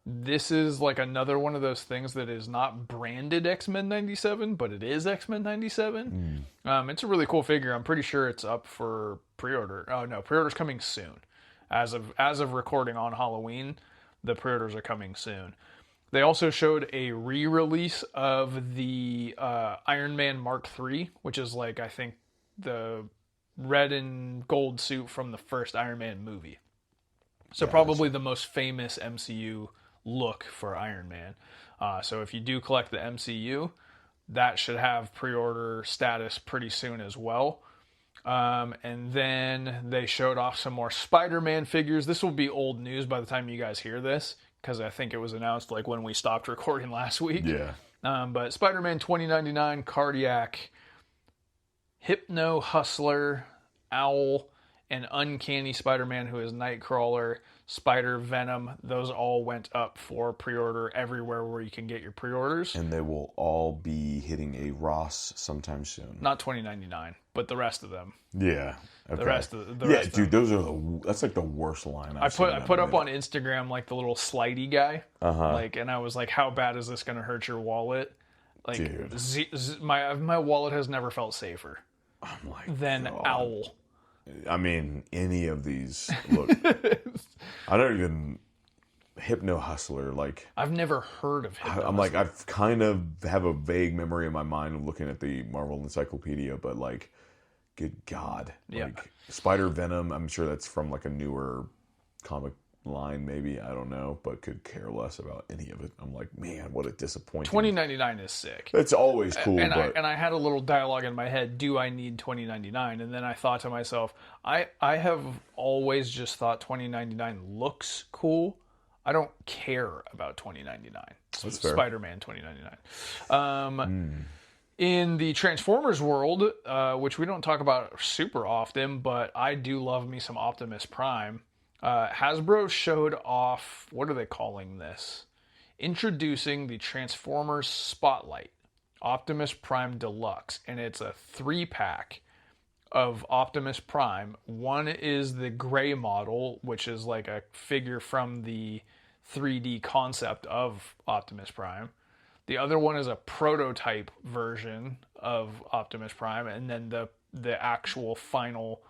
S2: This is like another one of those things that is not branded X-Men 97, but it is X-Men 97. It's a really cool figure. I'm pretty sure it's up for pre-order. Oh no, pre-order's coming soon. As of recording on Halloween, the pre-orders are coming soon. They also showed a re-release of the Iron Man Mark III, which is like, I think, the red and gold suit from the first Iron Man movie. So probably the most famous MCU look for Iron Man. So if you do collect the MCU, that should have pre-order status pretty soon as well. And then they showed off some more Spider-Man figures. This will be old news by the time you guys hear this, because I think it was announced like when we stopped recording last week.
S1: Yeah.
S2: But Spider-Man 2099, Cardiac, Hypno Hustler, Owl, and Uncanny Spider-Man, who is Nightcrawler, Spider-Venom, those all went up for pre-order everywhere where you can get your pre-orders.
S1: And they will all be hitting a Ross sometime soon.
S2: Not 2099, but the rest of them.
S1: Yeah. Okay.
S2: The rest of
S1: dude, those are that's like the worst line
S2: I put up on Instagram like the little slidey guy. Like, and I was like, how bad is this going to hurt your wallet? Like,
S1: dude.
S2: my wallet has never felt safer than
S1: God.
S2: Owl.
S1: I mean, any of these. Look, I don't even Hypno Hustler. Like,
S2: I've never heard of him.
S1: I'm like, I've kind of have a vague memory in my mind of looking at the Marvel Encyclopedia, but like, good God, like Spider-Venom. I'm sure that's from like a newer comic line, maybe, I don't know, but could care less about any of it. I'm like, man, what a disappointment.
S2: 2099 is sick.
S1: It's always cool,
S2: and
S1: but
S2: I had a little dialogue in my head, do I need 2099? And then I thought to myself, I have always just thought 2099 looks cool. I don't care about 2099.
S1: That's fair.
S2: Spider-Man 2099. In the Transformers world, which we don't talk about super often, but I do love me some Optimus Prime. Hasbro showed off, what are they calling this? Introducing the Transformers Spotlight, Optimus Prime Deluxe, and it's a 3-pack of Optimus Prime. One is the gray model, which is like a figure from the 3D concept of Optimus Prime. The other one is a prototype version of Optimus Prime, and then the actual final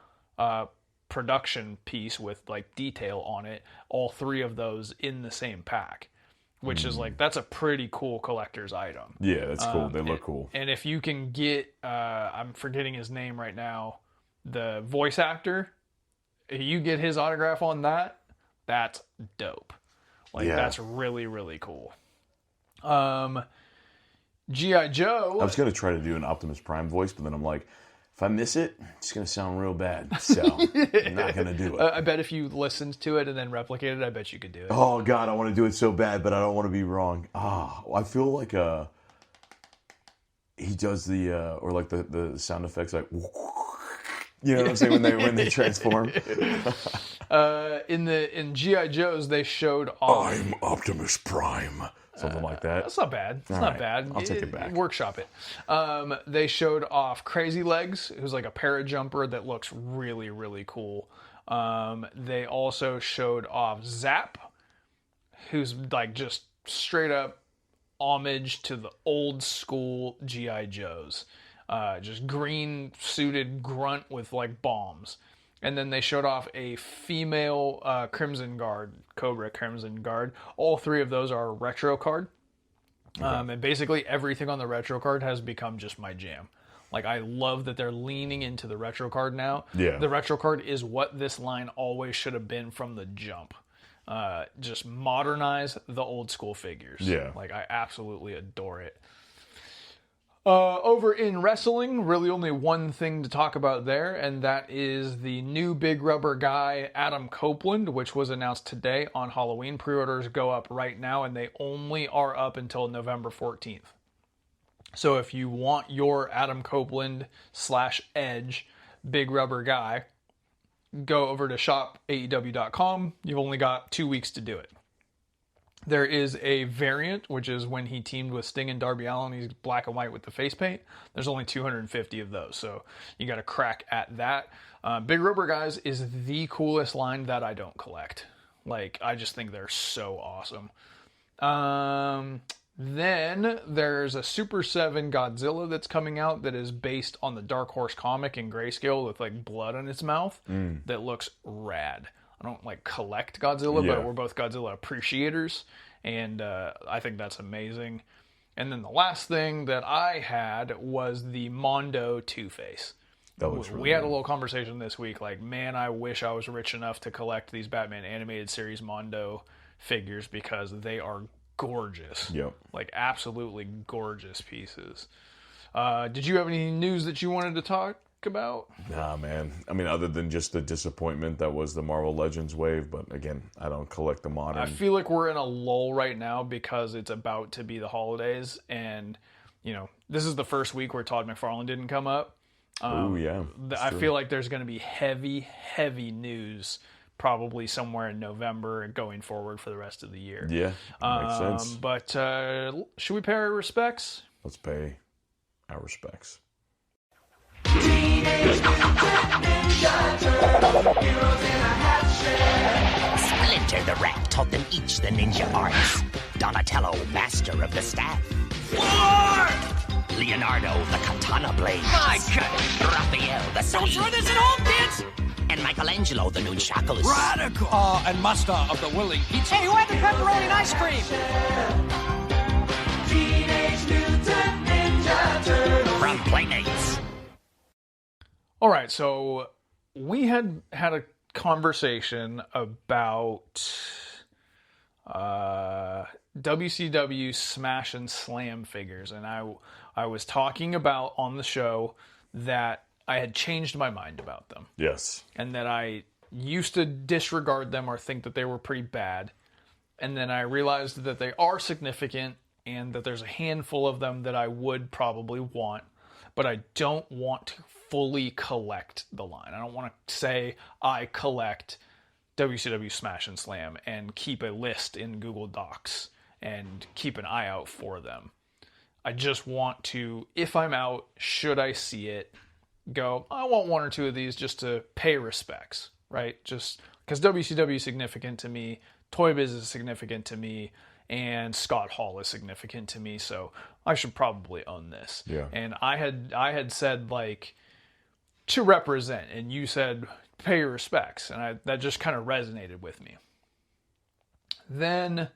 S2: production piece with like detail on it, all 3 of those in the same pack, which is like, that's a pretty cool collector's item.
S1: Yeah, that's cool. They look cool.
S2: And if you can get I'm forgetting his name right now, the voice actor, if you get his autograph on that, that's dope. Like, that's really, really cool. G.I. Joe.
S1: I was going to try to do an Optimus Prime voice, but then I'm like, if I miss it, it's going to sound real bad. So I'm not going to do it.
S2: I bet if you listened to it and then replicated it, I bet you could do it.
S1: Oh, God, I want to do it so bad, but I don't want to be wrong. I feel like he does the, or like the sound effects, like, you know what I'm saying, when they transform.
S2: In G.I. Joe's, they showed off.
S1: I'm Optimus Prime. Something like that.
S2: That's not bad. It's not bad.
S1: I'll take it back.
S2: Workshop it. They showed off Crazy Legs, who's like a parajumper that looks really, really cool. They also showed off Zap, who's like just straight up homage to the old school G.I. Joes. Just green suited grunt with like bombs. And then they showed off a female Crimson Guard, Cobra Crimson Guard. All 3 of those are retro card. And basically everything on the retro card has become just my jam. Like, I love that they're leaning into the retro card now.
S1: Yeah.
S2: The retro card is what this line always should have been from the jump. Just modernize the old school figures.
S1: Yeah.
S2: Like, I absolutely adore it. Over in wrestling, really only one thing to talk about there, and that is the new big rubber guy, Adam Copeland, which was announced today on Halloween. Pre-orders go up right now, and they only are up until November 14th. So if you want your Adam Copeland / Edge big rubber guy, go over to shopaew.com. You've only got 2 weeks to do it. There is a variant, which is when he teamed with Sting and Darby Allin. He's black and white with the face paint. There's only 250 of those, so you got to crack at that. Big Rubber Guys is the coolest line that I don't collect. Like, I just think they're so awesome. Then there's a Super 7 Godzilla that's coming out that is based on the Dark Horse comic in grayscale with like blood on its mouth. That looks rad. I don't like collect Godzilla, but we're both Godzilla appreciators. And I think that's amazing. And then the last thing that I had was the Mondo Two-Face.
S1: That looks really
S2: We had a
S1: good.
S2: little conversation this week, like, man, I wish I was rich enough to collect these Batman animated series Mondo figures because they are gorgeous.
S1: Yep.
S2: Like, absolutely gorgeous pieces. Did you have any news that you wanted to talk about?
S1: Nah, man. I mean, other than just the disappointment that was the Marvel Legends wave, but again, I don't collect the modern.
S2: I feel like we're in a lull right now because it's about to be the holidays, and, you know, this is the first week where Todd McFarlane didn't come up.
S1: Oh, yeah.
S2: I feel like there's going to be heavy news probably somewhere in November and going forward for the rest of the year.
S1: Yeah, makes sense.
S2: But should we pay our respects?
S1: Let's pay our respects.
S6: Splinter the Rat taught them each the ninja arts. Donatello, master of the staff. Leonardo, the katana blade. My God! Raphael, the sword. Don't try this at home, kids! And Michelangelo, the nunchakus.
S7: Radical! And master of the willing pizza.
S8: Hey, who had the pepperoni and ice cream?
S9: Teenage Mutant Ninja Turtles.
S6: From Playmates.
S2: All right, so we had a conversation about WCW Smash and Slam figures, and I was talking about on the show that I had changed my mind about them.
S1: Yes.
S2: And that I used to disregard them or think that they were pretty bad. And then I realized that they are significant and that there's a handful of them that I would probably want, but I don't want to fully collect the line. I don't want to say I collect WCW Smash and Slam and keep a list in Google Docs and keep an eye out for them. I just want to, if I'm out, should I see it, go, I want one or two of these just to pay respects, right? Just because WCW is significant to me, Toy Biz is significant to me, and Scott Hall is significant to me, so I should probably own this.
S1: Yeah.
S2: And I had said, like, to represent, and you said pay your respects, and that just kind of resonated with me. Then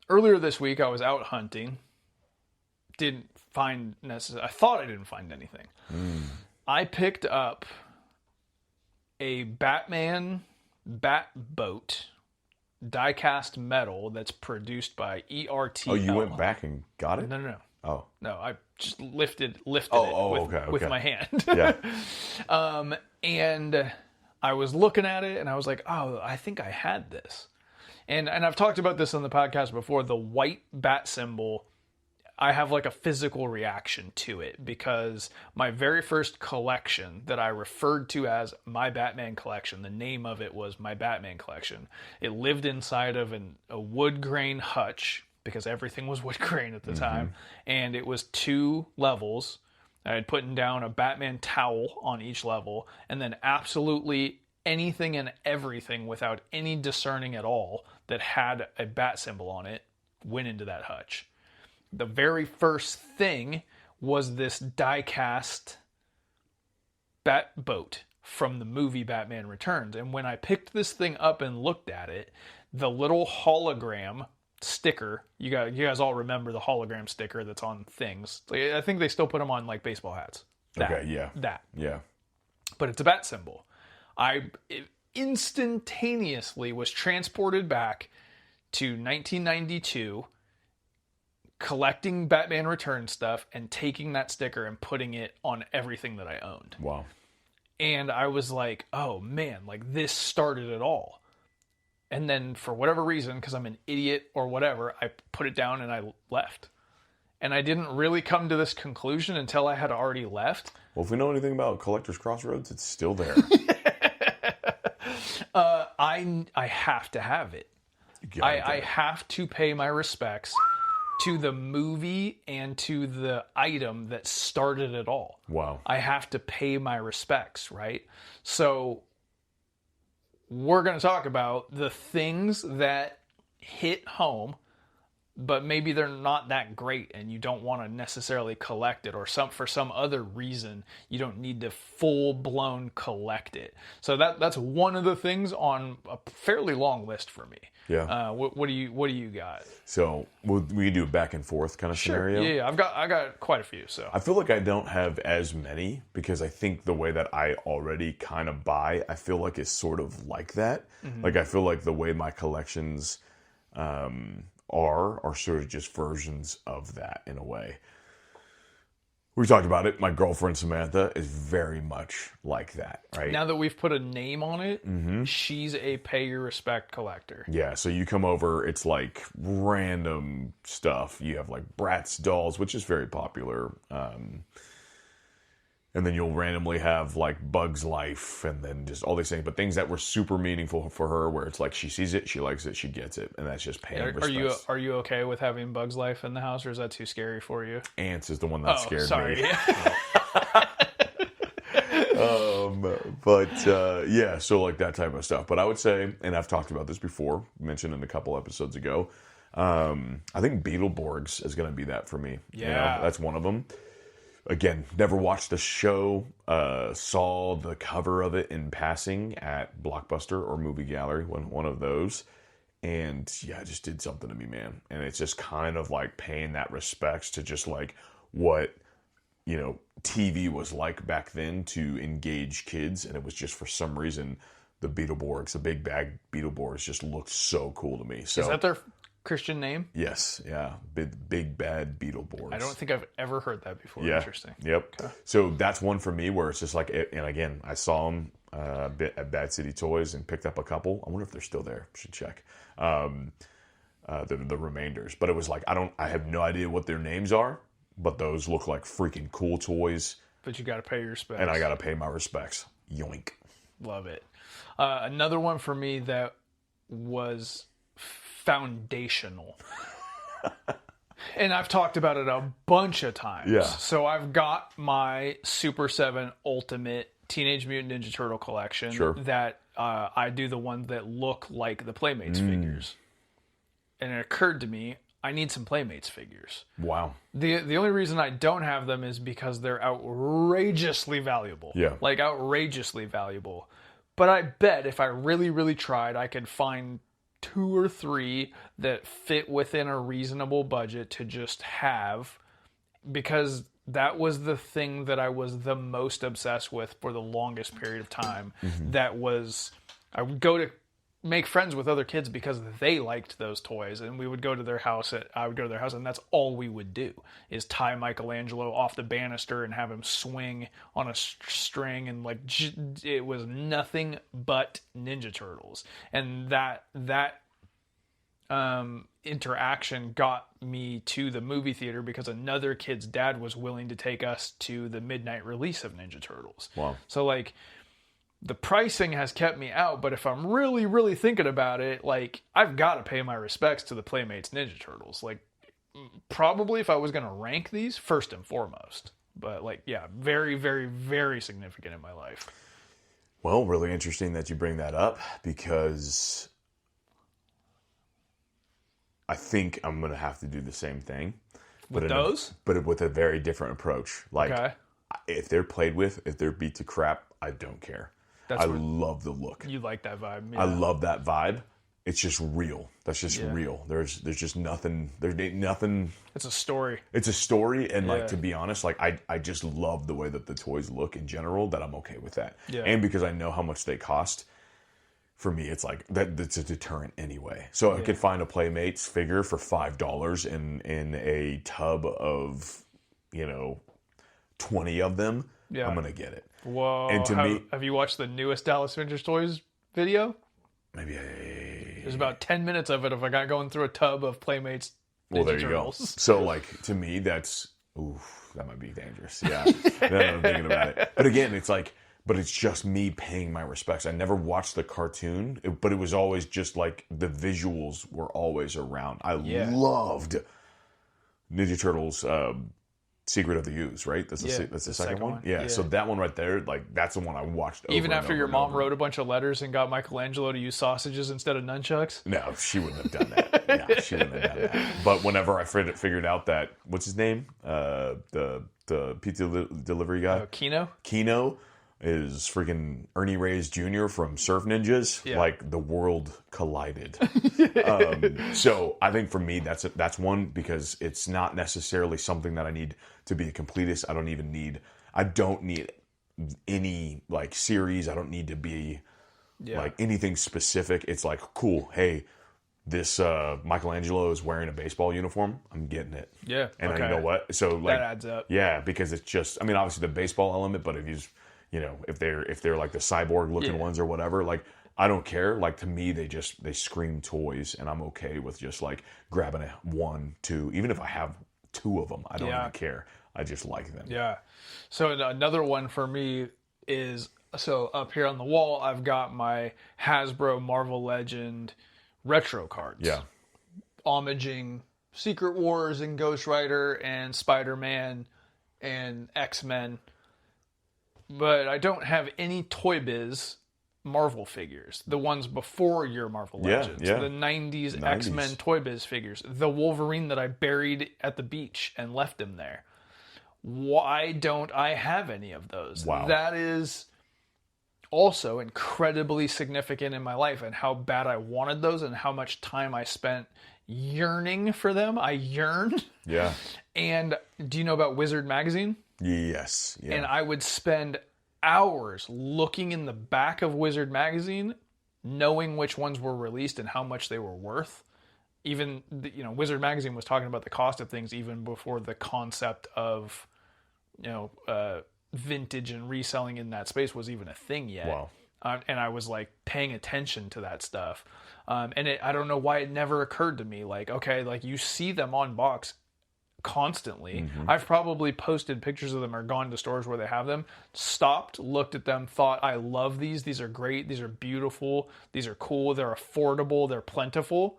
S2: earlier this week I was out hunting, didn't find I thought I didn't find anything. I picked up a Batman bat boat die-cast metal that's produced by ERTL.
S1: Oh, you went back and got it?
S2: No.
S1: Oh.
S2: No, I just lifted it with my hand.
S1: Yeah.
S2: And I was looking at it and I was like, oh, I think I had this. And I've talked about this on the podcast before. The white bat symbol, I have like a physical reaction to it because my very first collection that I referred to as my Batman collection, the name of it was my Batman collection. It lived inside of a wood grain hutch because everything was wood grain at the time. And it was 2 levels. I had put down a Batman towel on each level and then absolutely anything and everything without any discerning at all that had a bat symbol on it went into that hutch. The very first thing was this die-cast bat boat from the movie Batman Returns. And when I picked this thing up and looked at it, the little hologram sticker, you guys all remember the hologram sticker that's on things. I think they still put them on like baseball hats.
S1: Okay, yeah.
S2: That.
S1: Yeah.
S2: But it's a bat symbol. I instantaneously was transported back to 1992, collecting Batman Returns stuff and taking that sticker and putting it on everything that I owned.
S1: Wow.
S2: And I was like, oh man, like this started it all. And then for whatever reason, because I'm an idiot or whatever, I put it down and I left. And I didn't really come to this conclusion until I had already left.
S1: Well, if we know anything about Collector's Crossroads, it's still there.
S2: I have to have it. I have to pay my respects to the movie and to the item that started it all.
S1: Wow.
S2: I have to pay my respects, right? So we're going to talk about the things that hit home but maybe they're not that great and you don't want to necessarily collect it, or for some other reason you don't need to full-blown collect it. So that's one of the things on a fairly long list for me.
S1: Yeah.
S2: What do you got?
S1: So we can do a back and forth kind of scenario.
S2: Yeah, I got quite a few. So
S1: I feel like I don't have as many because I think the way that I already kind of buy, I feel like is sort of like that. Mm-hmm. Like I feel like the way my collections are sort of just versions of that in a way. We talked about it. My girlfriend Samantha is very much like that, right?
S2: Now that we've put a name on it, she's a pay your respect collector.
S1: Yeah, so you come over, it's like random stuff. You have like Bratz dolls, which is very popular. And then you'll randomly have like Bug's Life and then just all these things. But things that were super meaningful for her where it's like she sees it, she likes it, she gets it. And that's just paying respect.
S2: Are you okay with having Bug's Life in the house, or is that too scary for you?
S1: Ants is the one that scared me. Yeah, so like that type of stuff. But I would say, and I've talked about this before, mentioned in a couple episodes ago, I think Beetleborgs is going to be that for me.
S2: Yeah.
S1: You know, that's one of them. Again, never watched the show, saw the cover of it in passing at Blockbuster or Movie Gallery, one of those. And yeah, it just did something to me, man. And it's just kind of like paying that respects to just like what, you know, TV was like back then to engage kids. And it was just for some reason, the Beetleborgs, the big bag Beetleborgs just looked so cool to me. So,
S2: is that their Christian name?
S1: Yes, yeah. Big bad Beetleborgs.
S2: I don't think I've ever heard that before.
S1: Yeah.
S2: Interesting.
S1: Yep.
S2: Okay.
S1: So that's one for me where it's just like, and again, I saw them a bit at Bad City Toys and picked up a couple. I wonder if they're still there. Should check. The remainders. But it was like, I have no idea what their names are, but those look like freaking cool toys.
S2: But you got to pay your respects.
S1: And I got to pay my respects. Yoink.
S2: Love it. Another one for me that was foundational. And I've talked about it a bunch of times.
S1: Yeah.
S2: So I've got my Super 7 Ultimate Teenage Mutant Ninja Turtle collection.
S1: Sure.
S2: That I do the ones that look like the Playmates figures. And it occurred to me, I need some Playmates figures.
S1: Wow.
S2: The only reason I don't have them is because they're outrageously valuable.
S1: Yeah.
S2: Like outrageously valuable. But I bet if I really, really tried, I could find 2 or 3 that fit within a reasonable budget to just have, because that was the thing that I was the most obsessed with for the longest period of time. That was, I would go to make friends with other kids because they liked those toys, and we would go to their house. I would go to their house, and that's all we would do is tie Michelangelo off the banister and have him swing on a string, and like it was nothing but Ninja Turtles, and that interaction got me to the movie theater because another kid's dad was willing to take us to the midnight release of Ninja Turtles.
S1: Wow.
S2: So like, the pricing has kept me out, but if I'm really, really thinking about it, like, I've got to pay my respects to the Playmates Ninja Turtles. Like, probably if I was going to rank these, first and foremost. But, like, yeah, very, very, very significant in my life.
S1: Well, really interesting that you bring that up, because I think I'm going to have to do the same thing.
S2: With those?
S1: But with a very different approach. Like,
S2: okay.
S1: If they're played with, if they're beat to crap, I don't care. I love the look.
S2: You like that vibe. Yeah.
S1: I love that vibe. It's just real. That's just real. There's just nothing. There ain't nothing.
S2: It's a story.
S1: It's a story, and like, to be honest, like I just love the way that the toys look in general. That I'm okay with that.
S2: Yeah.
S1: And because I know how much they cost, for me, it's like that's a deterrent anyway. So I could find a Playmates figure for $5 in a tub of, 20 of them.
S2: Yeah.
S1: I'm gonna get it.
S2: Whoa.
S1: And
S2: have you watched the newest Dallas Vintage Toys video?
S1: Maybe
S2: There's about 10 minutes of it of a guy going through a tub of Playmates
S1: Well, there
S2: Ninja
S1: you
S2: Turtles.
S1: go. So, like, to me, that's... Oof, that might be dangerous. Yeah. Now that I'm thinking about it. But again, it's like... But it's just me paying my respects. I never watched the cartoon, but it was always just like the visuals were always around. I loved Ninja Turtles Secret of the Ooze, right? That's the second one. Yeah. So that one right there, like that's the one I watched.
S2: Even after your mom wrote a bunch of letters and got Michelangelo to use sausages instead of nunchucks.
S1: No, she wouldn't have done that. Yeah, she wouldn't have done that. But whenever I figured out that what's his name, the pizza delivery guy, Keno is freaking Ernie Reyes Jr. from Surf Ninjas. Yeah. Like the world collided. So I think for me that's one, because it's not necessarily something that I need to be a completist. I don't need any like series. I don't need to be like anything specific. It's like, cool, hey, this Michelangelo is wearing a baseball uniform. I'm getting it. Yeah. And you know what? So like
S2: that adds up.
S1: Yeah, because it's just, I mean, obviously the baseball element, but if they're like the cyborg looking ones or whatever, like I don't care. Like to me, they scream toys, and I'm okay with just like grabbing a 1, 2, even if I have 2 of them, I don't even care. I just like them.
S2: Yeah. So another one for me is, so up here on the wall, I've got my Hasbro Marvel Legend retro cards.
S1: Yeah.
S2: Homaging Secret Wars and Ghost Rider and Spider-Man and X-Men. But I don't have any Toy Biz Marvel figures. The ones before your Marvel Legends.
S1: Yeah.
S2: The 90s X-Men Toy Biz figures. The Wolverine that I buried at the beach and left him there. Why don't I have any of those?
S1: Wow.
S2: That is also incredibly significant in my life, and how bad I wanted those and how much time I spent yearning for them. I yearned.
S1: Yeah.
S2: And do you know about Wizard Magazine?
S1: Yes. Yeah.
S2: And I would spend hours looking in the back of Wizard Magazine, knowing which ones were released and how much they were worth. Even, Wizard Magazine was talking about the cost of things even before the concept of, vintage and reselling in that space was even a thing yet.
S1: Wow.
S2: And I was like paying attention to that stuff. I don't know why it never occurred to me. Like, okay, like you see them on box constantly. Mm-hmm. I've probably posted pictures of them or gone to stores where they have them, stopped, looked at them, thought, I love these. These are great. These are beautiful. These are cool. They're affordable. They're plentiful.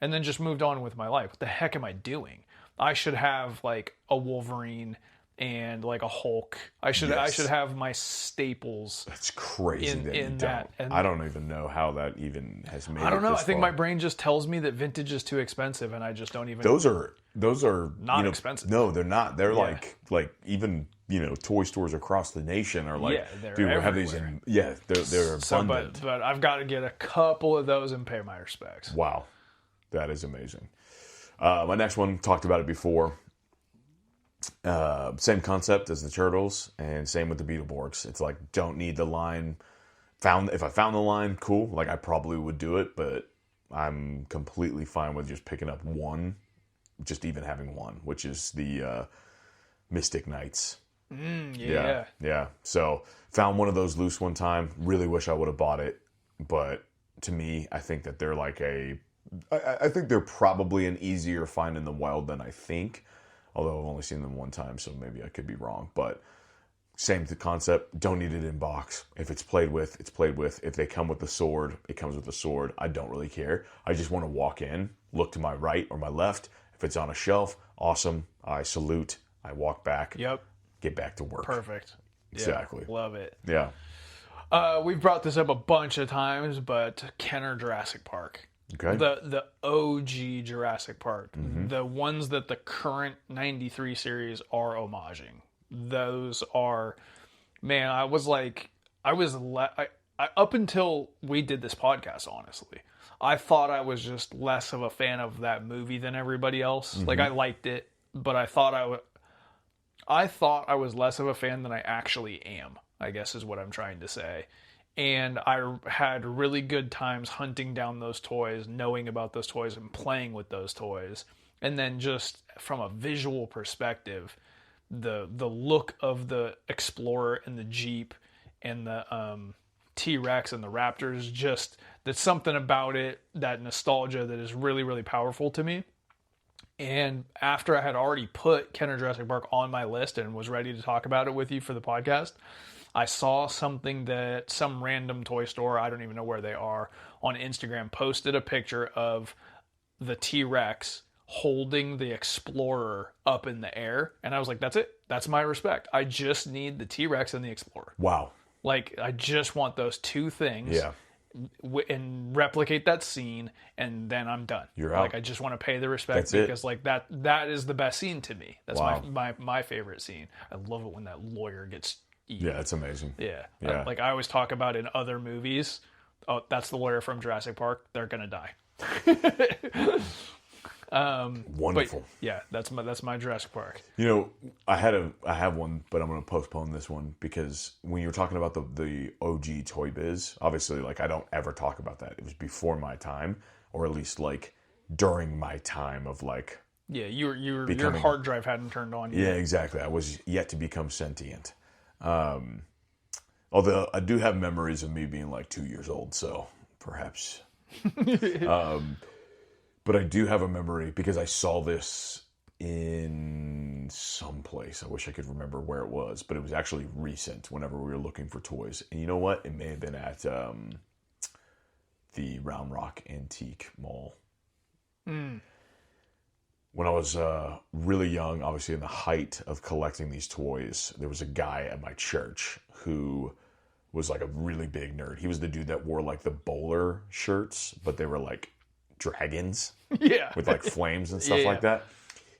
S2: And then just moved on with my life. What the heck am I doing? I should have like a Wolverine and like a Hulk. I should have my staples.
S1: That's crazy
S2: in that.
S1: And I don't even know how that even has made.
S2: I don't know.
S1: I
S2: think my brain just tells me that vintage is too expensive, and I just don't even.
S1: Those are
S2: not expensive.
S1: No, they're not. They're like even toy stores across the nation are like, dude, we have these. They're abundant.
S2: But I've got to get a couple of those and pay my respects.
S1: Wow, that is amazing. My next one, talked about it before. Same concept as the Turtles, and same with the Beetleborgs. It's like, don't need the line. If I found the line, cool. Like I probably would do it, but I'm completely fine with just picking up one, just even having one, which is the Mystic Knights. Yeah. So found one of those loose one time. Really wish I would have bought it, but to me, I think that they're like I think they're probably an easier find in the wild than I think. Although I've only seen them one time, so maybe I could be wrong. But same concept. Don't need it in box. If it's played with, it's played with. If they come with the sword, it comes with the sword. I don't really care. I just want to walk in, look to my right or my left. If it's on a shelf, awesome. I salute. I walk back.
S2: Yep.
S1: Get back to work.
S2: Perfect.
S1: Exactly.
S2: Yeah, love it.
S1: Yeah.
S2: We've brought this up a bunch of times, but Kenner Jurassic Park.
S1: Okay.
S2: The OG Jurassic Park,
S1: Mm-hmm.
S2: the ones that the current 93 series are homaging. Those are, man, up until we did this podcast, honestly, I thought I was just less of a fan of that movie than everybody else. Mm-hmm. Like I liked it, but I thought I was less of a fan than I actually am, I guess is what I'm trying to say. And I had really good times hunting down those toys, knowing about those toys, and playing with those toys. And then just from a visual perspective, the look of the Explorer and the Jeep and the T-Rex and the Raptors, just there's something about it, that nostalgia, that is really, really powerful to me. And after I had already put Kenner Jurassic Park on my list and was ready to talk about it with you for the podcast, I saw something that some random toy store, I don't even know where they are, on Instagram posted a picture of the T-Rex holding the Explorer up in the air. And I was like, that's it. That's my respect. I just need the T-Rex and the Explorer.
S1: Wow.
S2: Like, I just want those two things.
S1: Yeah.
S2: And replicate that scene, and then I'm done.
S1: You're out.
S2: Like, I just want to pay the respect because like that is the best scene to me. That's my favorite scene. I love it when that lawyer gets eaten.
S1: Yeah, it's amazing.
S2: Yeah.
S1: Yeah.
S2: Like I always talk about in other movies, oh, that's the lawyer from Jurassic Park. They're gonna die.
S1: Wonderful.
S2: But yeah, that's my Jurassic Park.
S1: You know, I have one, but I'm going to postpone this one because when you were talking about the OG Toy Biz, obviously, like, I don't ever talk about that. It was before my time, or at least like during my time of like.
S2: Yeah, your hard drive hadn't turned on yet.
S1: Yeah, exactly. I was yet to become sentient. Although I do have memories of me being like 2 years old, so perhaps. But I do have a memory because I saw this in some place. I wish I could remember where it was, but it was actually recent whenever we were looking for toys. And you know what? It may have been at the Round Rock Antique Mall. When I was really young, obviously in the height of collecting these toys, there was a guy at my church who was like a really big nerd. He was the dude that wore like the bowler shirts, but they were like dragons, with like flames and stuff like that.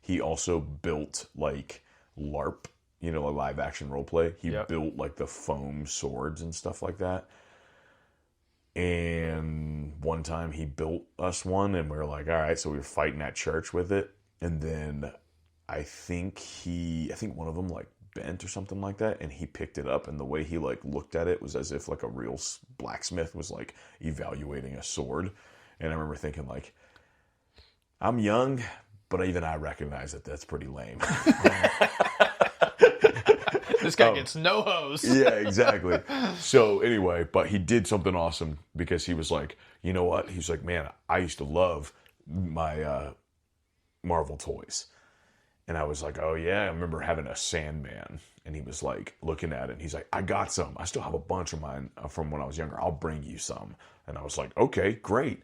S1: He also built like LARP, you know, a live action role play. He built like the foam swords and stuff like that. And one time he built us one, and we were like, all right, so we were fighting at church with it. And then I think one of them like bent or something like that, and he picked it up, and the way he like looked at it was as if like a real blacksmith was like evaluating a sword. And I remember thinking, like, I'm young, but even I recognize that that's pretty lame.
S2: This guy gets no hose.
S1: Yeah, exactly. So anyway, but he did something awesome because he was like, you know what? He's like, man, I used to love my Marvel toys. And I was like, oh yeah, I remember having a Sandman. And he was like looking at it, and he's like, I got some. I still have a bunch of mine from when I was younger. I'll bring you some. And I was like, okay, great.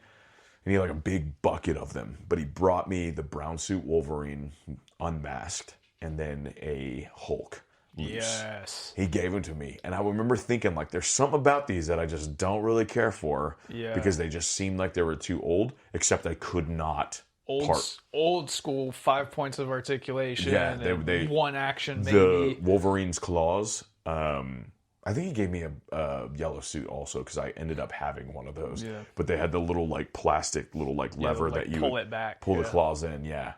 S1: And he had like a big bucket of them. But he brought me the brown suit Wolverine unmasked, and then a Hulk loose.
S2: Yes.
S1: He gave them to me. And I remember thinking, like, there's something about these that I just don't really care for.
S2: Yeah.
S1: Because they just seemed like they were too old, except I could not part.
S2: Old school 5 points of articulation.
S1: Yeah,
S2: they one action maybe.
S1: The Wolverine's claws. I think he gave me a yellow suit also because I ended up having one of those.
S2: Yeah.
S1: But they had the little like plastic little like lever that you
S2: pull it back,
S1: pull the claws in. Yeah.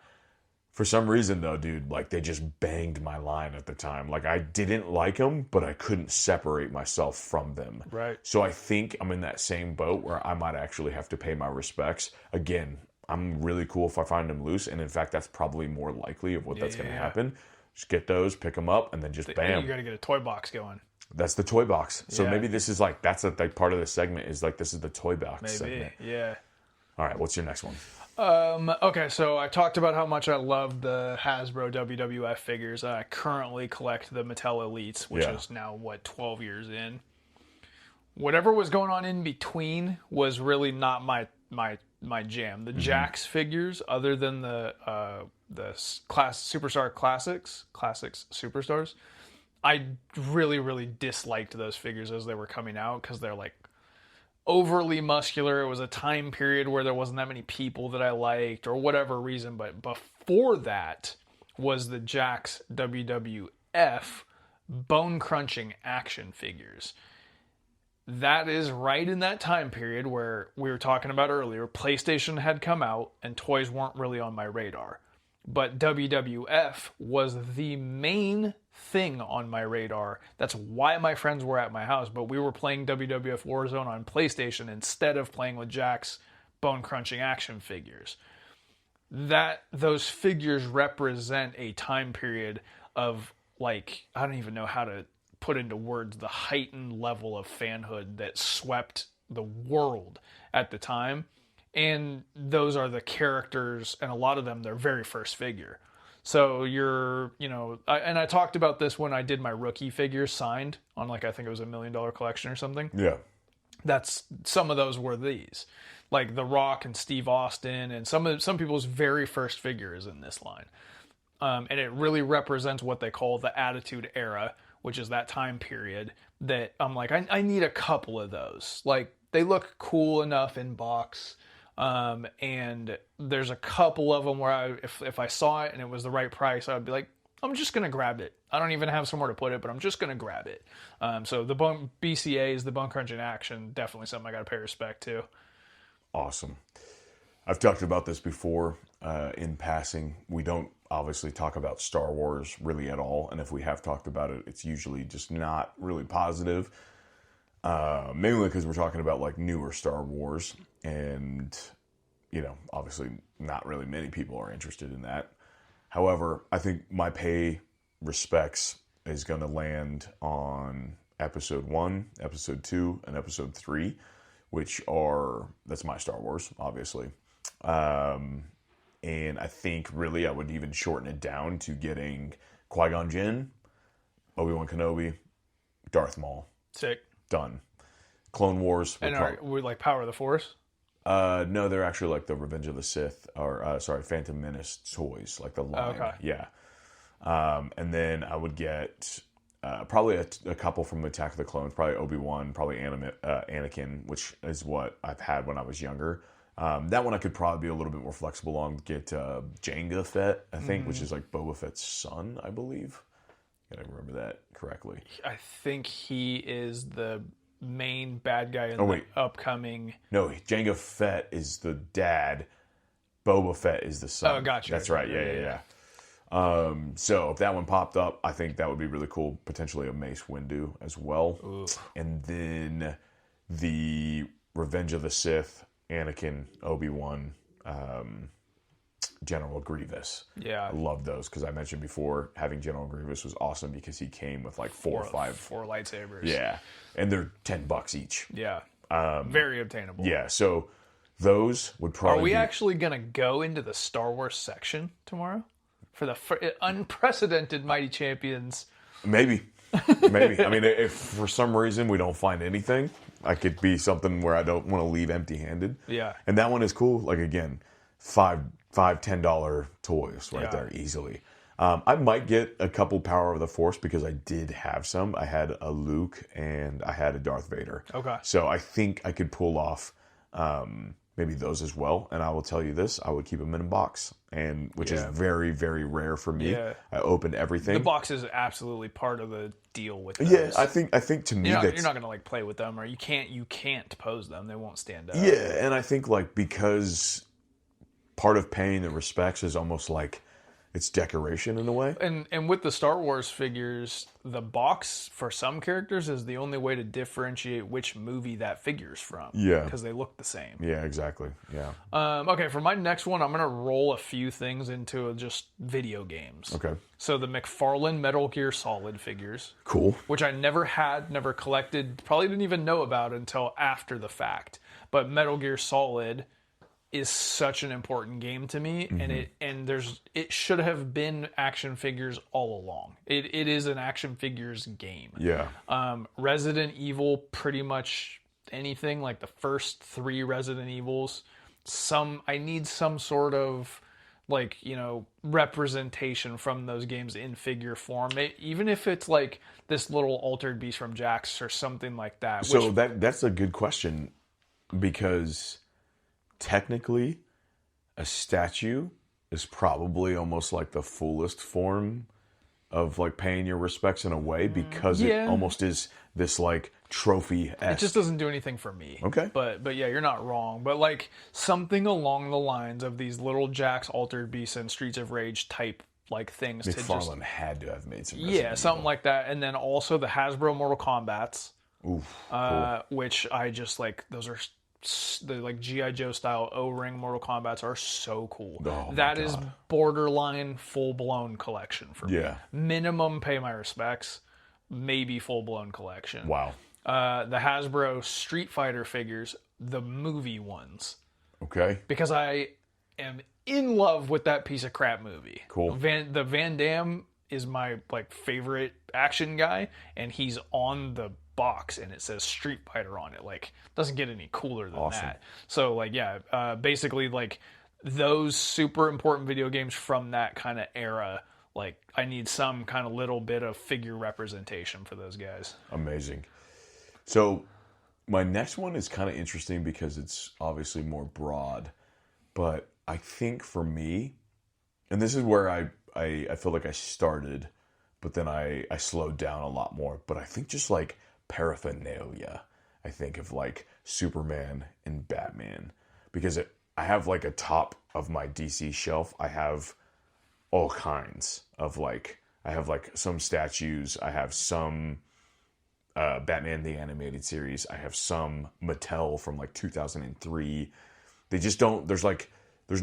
S1: For some reason though, dude, like they just banged my line at the time. Like I didn't like them, but I couldn't separate myself from them.
S2: Right.
S1: So I think I'm in that same boat where I might actually have to pay my respects. Again, I'm really cool if I find them loose, and in fact, that's probably more likely of what that's going to happen. Just get those, pick them up, and then just bam.
S2: You got to get a toy box going.
S1: That's the toy box. So maybe this is like, that's a like part of the segment is like, this is the toy box segment.
S2: Yeah.
S1: All right, what's your next one?
S2: Okay, so I talked about how much I love the Hasbro WWF figures. I currently collect the Mattel Elites, which is now, 12 years in. Whatever was going on in between was really not my jam. The Jax figures, other than the Superstar Classics Superstars, I really, really disliked those figures as they were coming out because they're like overly muscular. It was a time period where there wasn't that many people that I liked or whatever reason. But before that was the Jax WWF bone crunching action figures. That is right in that time period where we were talking about earlier. PlayStation had come out and toys weren't really on my radar. But WWF was the main thing on my radar. That's why my friends were at my house. But we were playing WWF Warzone on PlayStation instead of playing with Jack's bone-crunching action figures. Those figures represent a time period of, like, I don't even know how to put into words the heightened level of fanhood that swept the world at the time. And those are the characters, and a lot of them, their very first figure. So I talked about this when I did my rookie figures signed on, like, I think it was $1 million collection or something.
S1: Yeah.
S2: Some of those were these. like The Rock and Steve Austin, and some people's very first figure is in this line. And it really represents what they call the Attitude Era, which is that time period that I'm like, I need a couple of those. Like, they look cool enough in box. And there's a couple of them where if I saw it and it was the right price, I would be like, I'm just going to grab it. I don't even have somewhere to put it, but I'm just going to grab it. So the BCAs, the Bone Crunch in Action, definitely something I got to pay respect to.
S1: Awesome. I've talked about this before in passing. We don't obviously talk about Star Wars really at all. And if we have talked about it, it's usually just not really positive. Mainly because we're talking about like newer Star Wars. And, you know, obviously not really many people are interested in that. However, I think my pay respects is going to land on Episode 1, Episode 2, and Episode 3, that's my Star Wars, obviously. And I think really I would even shorten it down to getting Qui-Gon Jinn, Obi-Wan Kenobi, Darth Maul.
S2: Sick.
S1: Done. Clone Wars.
S2: And are we like Power of the Force?
S1: No, they're actually like the Revenge of the Sith, or Phantom Menace toys, like the line.
S2: Okay.
S1: Yeah. And then I would get probably a couple from Attack of the Clones, probably Obi-Wan, probably Anakin, which is what I've had when I was younger. That one I could probably be a little bit more flexible on. Get Jango Fett, I think, which is like Boba Fett's son, I believe. Gotta remember that correctly.
S2: I think he is the main bad guy in the upcoming...
S1: No, Jango Fett is the dad. Boba Fett is the son.
S2: Oh, gotcha.
S1: That's right. Yeah. So if that one popped up, I think that would be really cool. Potentially a Mace Windu as well.
S2: Ooh.
S1: And then the Revenge of the Sith, Anakin, Obi-Wan, General Grievous.
S2: Yeah.
S1: I love those because I mentioned before having General Grievous was awesome because he came with like four
S2: lightsabers.
S1: Yeah. And they're $10 each.
S2: Yeah. Very obtainable.
S1: Yeah. So those would probably
S2: Are we actually going to go into the Star Wars section tomorrow? For the unprecedented Mighty Champions?
S1: Maybe. I mean, if for some reason we don't find anything, I could be something where I don't want to leave empty-handed.
S2: Yeah.
S1: And that one is cool. Like, again, $10 toys right there easily. I might get a couple Power of the Force because I did have some. I had a Luke and I had a Darth Vader.
S2: Okay.
S1: So I think I could pull off maybe those as well. And I will tell you this, I would keep them in a box, which is very, very rare for me.
S2: Yeah.
S1: I opened everything.
S2: The box is absolutely part of the deal with those.
S1: Yeah, I think to me
S2: you're
S1: that's...
S2: not going to like play with them, or you can't pose them. They won't stand up.
S1: Yeah, and I think like because part of paying the respects is almost like it's decoration in a way.
S2: And with the Star Wars figures, the box for some characters is the only way to differentiate which movie that figure's from.
S1: Yeah.
S2: Because they look the same.
S1: Yeah, exactly. Yeah.
S2: Okay, for my next one, I'm going to roll a few things into just video games.
S1: Okay.
S2: So the McFarlane Metal Gear Solid figures.
S1: Cool.
S2: Which I never had, never collected, probably didn't even know about until after the fact. But Metal Gear Solid is such an important game to me, and it should have been action figures all along. It is an action figures game.
S1: Yeah.
S2: Resident Evil, pretty much anything like the first 3 Resident Evils. I need some sort of like, you know, representation from those games in figure form, even if it's like this little altered beast from Jax or something like that.
S1: So that's a good question, because technically, a statue is probably almost like the fullest form of like paying your respects in a way, because it almost is this like trophy.
S2: It just doesn't do anything for me.
S1: Okay.
S2: But yeah, you're not wrong. But like something along the lines of these little Jax Altered Beasts and Streets of Rage type like things.
S1: McFarlane had to have made some.
S2: Something like that. And then also the Hasbro Mortal Kombats.
S1: Oof, cool.
S2: Which I just like. Those are the like G.I. Joe style O-ring Mortal Kombats are so cool. That is borderline full-blown collection for me. Minimum pay my respects, maybe full-blown collection.
S1: Wow.
S2: The Hasbro Street Fighter figures, the movie ones.
S1: Okay.
S2: Because I am in love with that piece of crap movie.
S1: Cool.
S2: The Van Damme is my like favorite action guy, and he's on the box and it says Street Fighter on it. Like, doesn't get any cooler than that. So, like, yeah, basically, like, those super important video games from that kind of era, like, I need some kind of little bit of figure representation for those guys.
S1: Amazing. So, my next one is kind of interesting because it's obviously more broad, but I think for me, and this is where I feel like I started, but then I slowed down a lot more. But I think just like paraphernalia, I think of like Superman and Batman, because I have like a top of my DC shelf. I have all kinds of like, I have like some statues. I have some Batman the Animated Series. I have some Mattel from like 2003. They just don't, there's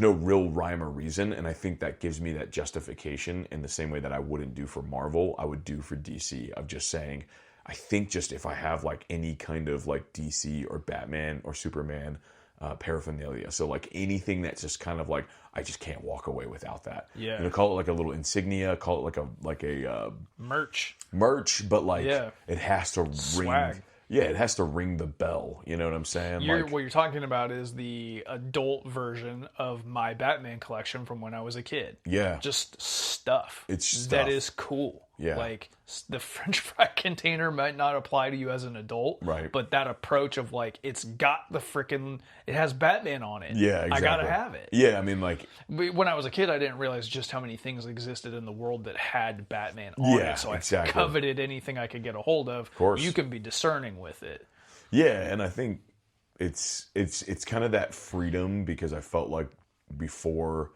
S1: no real rhyme or reason, and I think that gives me that justification in the same way that I wouldn't do for Marvel, I would do for DC, of just saying, I think just if I have like any kind of like DC or Batman or Superman paraphernalia, so like anything that's just kind of like, I just can't walk away without that.
S2: Yeah.
S1: You know, call it like a little insignia, call it like a
S2: merch,
S1: but like it has to
S2: swag.
S1: ring. Yeah, it has to ring the bell. You know what I'm saying?
S2: What you're talking about is the adult version of my Batman collection from when I was a kid.
S1: Yeah.
S2: Just stuff.
S1: It's stuff.
S2: That is cool.
S1: Yeah.
S2: Like, the French fry container might not apply to you as an adult.
S1: Right.
S2: But that approach of, like, it has Batman on it.
S1: Yeah, exactly.
S2: I gotta have it.
S1: Yeah, I mean, like,
S2: when I was a kid, I didn't realize just how many things existed in the world that had Batman on it. So I coveted anything I could get a hold of.
S1: Of course.
S2: You can be discerning with it.
S1: Yeah, and I think it's kind of that freedom, because I felt like before,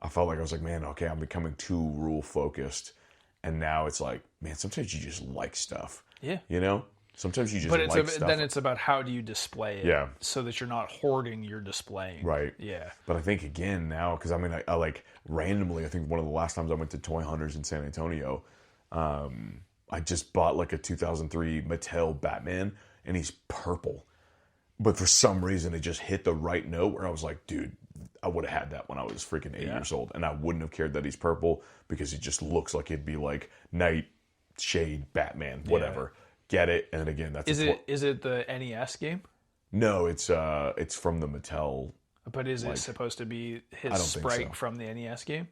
S1: I was like, man, okay, I'm becoming too rule focused. And now it's like, man, sometimes you just like stuff.
S2: Yeah.
S1: You know? Sometimes you just
S2: but
S1: like stuff.
S2: Then it's about how do you display it,
S1: yeah,
S2: so that you're not hoarding your displaying.
S1: Right.
S2: Yeah.
S1: But I think again now, because I mean, I like randomly, I think one of the last times I went to Toy Hunters in San Antonio, I just bought like a 2003 Mattel Batman, and he's purple. But for some reason, it just hit the right note where I was like, dude, I would have had that when I was freaking 8 years old, and I wouldn't have cared that he's purple, because it just looks like it'd be like Nightshade Batman, whatever. Yeah. Get it? And again, that's
S2: is it the NES game?
S1: No, it's from the Mattel.
S2: But is it supposed to be his sprite from the NES game?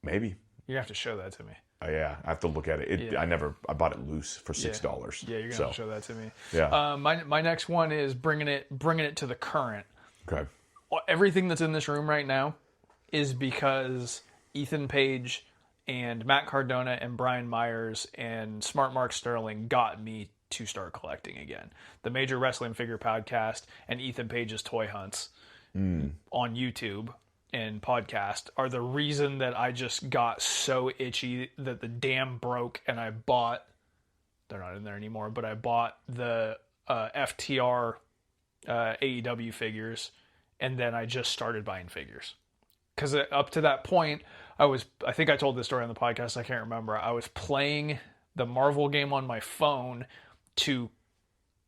S1: Maybe.
S2: You have to show that to me.
S1: Yeah, I have to look at it. I bought it loose for $6.
S2: Yeah, you're gonna have to show that to me.
S1: Yeah.
S2: My next one is bringing it to the current.
S1: Okay.
S2: Everything that's in this room right now is because Ethan Page and Matt Cardona and Brian Myers and Smart Mark Sterling got me to start collecting again. The Major Wrestling Figure Podcast and Ethan Page's Toy Hunts on YouTube and podcast are the reason that I just got so itchy that the dam broke, and I bought, they're not in there anymore, but I bought the FTR AEW figures, and then I just started buying figures. Because up to that point, I think I told this story on the podcast, I can't remember. I was playing the Marvel game on my phone to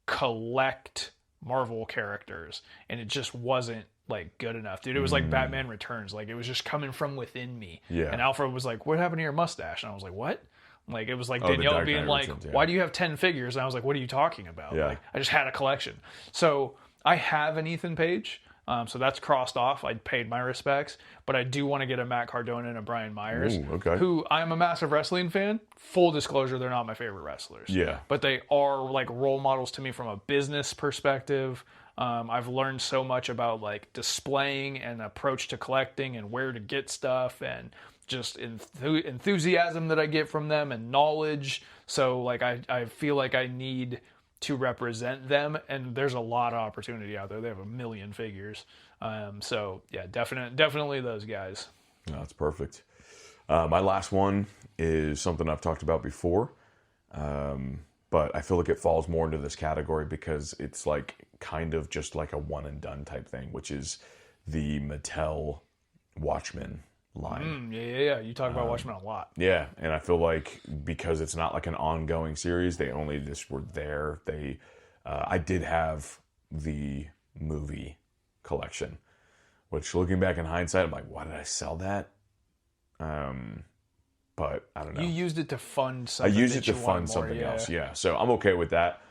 S2: collect Marvel characters, and it just wasn't like good enough, dude. It was like Batman Returns. Like, it was just coming from within me.
S1: Yeah.
S2: And Alfred was like, what happened to your mustache? And I was like, what? Like, it was like Danielle being like, why do you have 10 figures? And I was like, what are you talking about?
S1: Yeah.
S2: Like, I just had a collection. So I have an Ethan Page. So that's crossed off. I paid my respects, but I do want to get a Matt Cardona and a Brian Myers, who I'm a massive wrestling fan. Full disclosure, they're not my favorite wrestlers.
S1: Yeah.
S2: But they are like role models to me from a business perspective. I've learned so much about like displaying and approach to collecting and where to get stuff, and just enthusiasm that I get from them and knowledge. So like I feel like I need to represent them, and there's a lot of opportunity out there. They have 1 million figures. So yeah, definitely those guys.
S1: No, that's perfect. My last one is something I've talked about before, but I feel like it falls more into this category because it's like kind of just like a one and done type thing, which is the Mattel Watchmen line.
S2: Yeah. You talk about Watchmen a lot.
S1: Yeah, and I feel like because it's not like an ongoing series, they only just were there. I did have the movie collection, which looking back in hindsight, I'm like, why did I sell that? But I don't know.
S2: You used it to fund something.
S1: I used it to fund something else. Yeah, so I'm okay with that.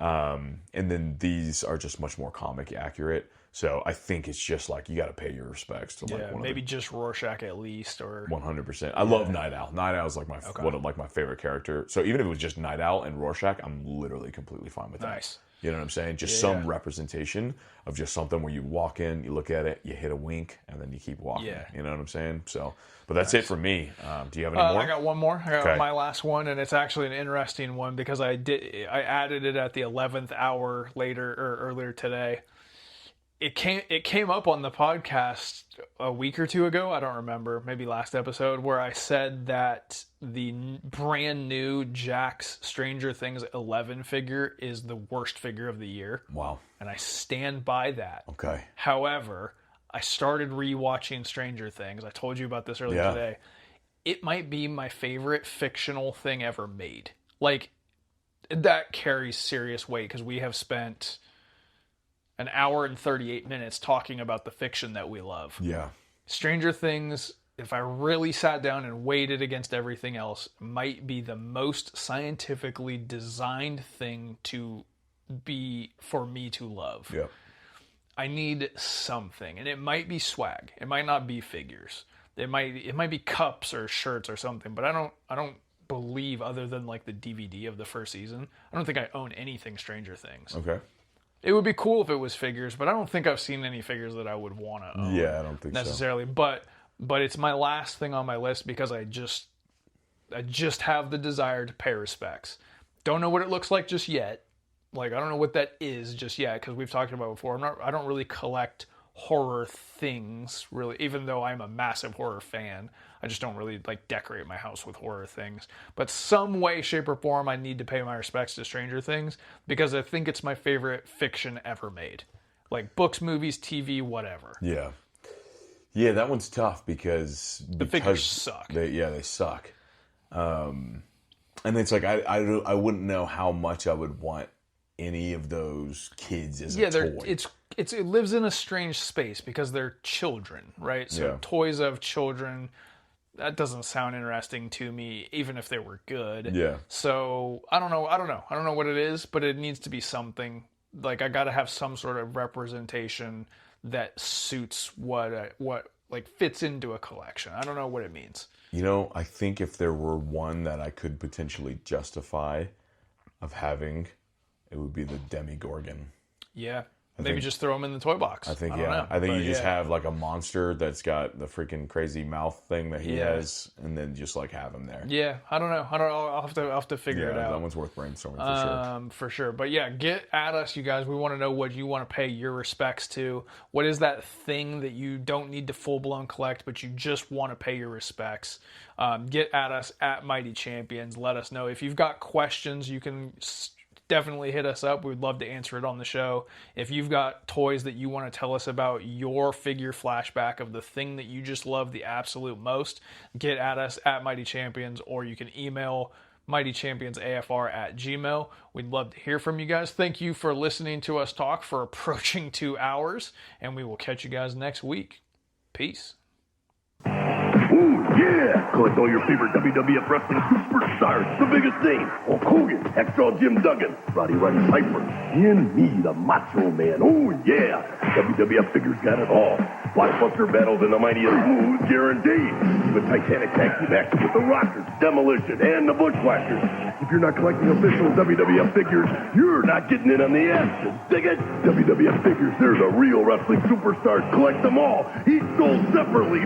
S1: And then these are just much more comic accurate. So I think it's just like you got to pay your respects to like
S2: maybe just Rorschach at least, or
S1: 100%. I love Night Owl. Night Owl is like one of my favorite character. So even if it was just Night Owl and Rorschach, I'm literally completely fine with that.
S2: Nice.
S1: You know what I'm saying? Just some representation of just something where you walk in, you look at it, you hit a wink, and then you keep walking.
S2: Yeah.
S1: You know what I'm saying? So, but that's it for me. Do you have any more?
S2: I got one more. I got my last one, and it's actually an interesting one because I added it at the 11th hour earlier today. It came up on the podcast a week or two ago. I don't remember, maybe last episode, where I said that the brand new Jakks Stranger Things 11 figure is the worst figure of the year.
S1: Wow.
S2: And I stand by that.
S1: Okay.
S2: However, I started rewatching Stranger Things. I told you about this earlier today. It might be my favorite fictional thing ever made. Like, that carries serious weight because we have spent an hour and 38 minutes talking about the fiction that we love.
S1: Yeah.
S2: Stranger Things, if I really sat down and weighed it against everything else, might be the most scientifically designed thing to be for me to love.
S1: Yeah.
S2: I need something, and it might be swag. It might not be figures. It might be cups or shirts or something, but I don't believe, other than like the DVD of the first season, I don't think I own anything Stranger Things.
S1: Okay.
S2: It would be cool if it was figures, but I don't think I've seen any figures that I would want to own.
S1: Yeah, I don't think
S2: necessarily. But it's my last thing on my list because I just have the desire to pay respects. Don't know what it looks like just yet. Like, I don't know what that is just yet because we've talked about it before. I don't really collect horror things, really, even though I'm a massive horror fan. I just don't really like decorate my house with horror things. But some way, shape, or form, I need to pay my respects to Stranger Things because I think it's my favorite fiction ever made. Like books, movies, TV, whatever.
S1: Yeah. Yeah, that one's tough because
S2: the figures suck.
S1: They suck. And it's like I wouldn't know how much I would want any of those kids as a toy.
S2: It lives in a strange space because they're children, right? So toys of children, that doesn't sound interesting to me, even if they were good.
S1: Yeah.
S2: So I don't know. I don't know what it is, but it needs to be something. Like, I got to have some sort of representation that suits what like fits into a collection. I don't know what it means.
S1: You know, I think if there were one that I could potentially justify of having, it would be the Demogorgon.
S2: Yeah. Maybe just throw them in the toy box.
S1: I think you just have like a monster that's got the freaking crazy mouth thing that he has, and then just like have him there.
S2: Yeah, I don't know. I'll have to figure it out.
S1: That one's worth brainstorming for sure.
S2: For sure. But yeah, get at us, you guys. We want to know what you want to pay your respects to. What is that thing that you don't need to full blown collect, but you just want to pay your respects? Get at us at Mighty Champions. Let us know if you've got questions. You can definitely hit us up. We'd love to answer it on the show. If you've got toys that you want to tell us about, your figure flashback of the thing that you just love the absolute most, get at us at Mighty Champions, or you can email mightychampionsafr@gmail.com. We'd love to hear from you guys. Thank you for listening to us talk for approaching 2 hours, and we will catch you guys next week. Peace.
S3: Ooh, yeah! Collect all your favorite WWF Wrestling superstars. The biggest thing. Hulk Hogan, Hacksaw Jim Duggan, Roddy Piper, and me, the Macho Man. Oh, yeah! WWF figures got it all. Blockbuster battles in the mightiest moves guaranteed. Even Titanic tag team action with the Rockers, Demolition, and the Bushwhackers. If you're not collecting official WWF figures, you're not getting in on the action. Dig it? WWF figures, they're the real wrestling superstars. Collect them all. Each sold separately.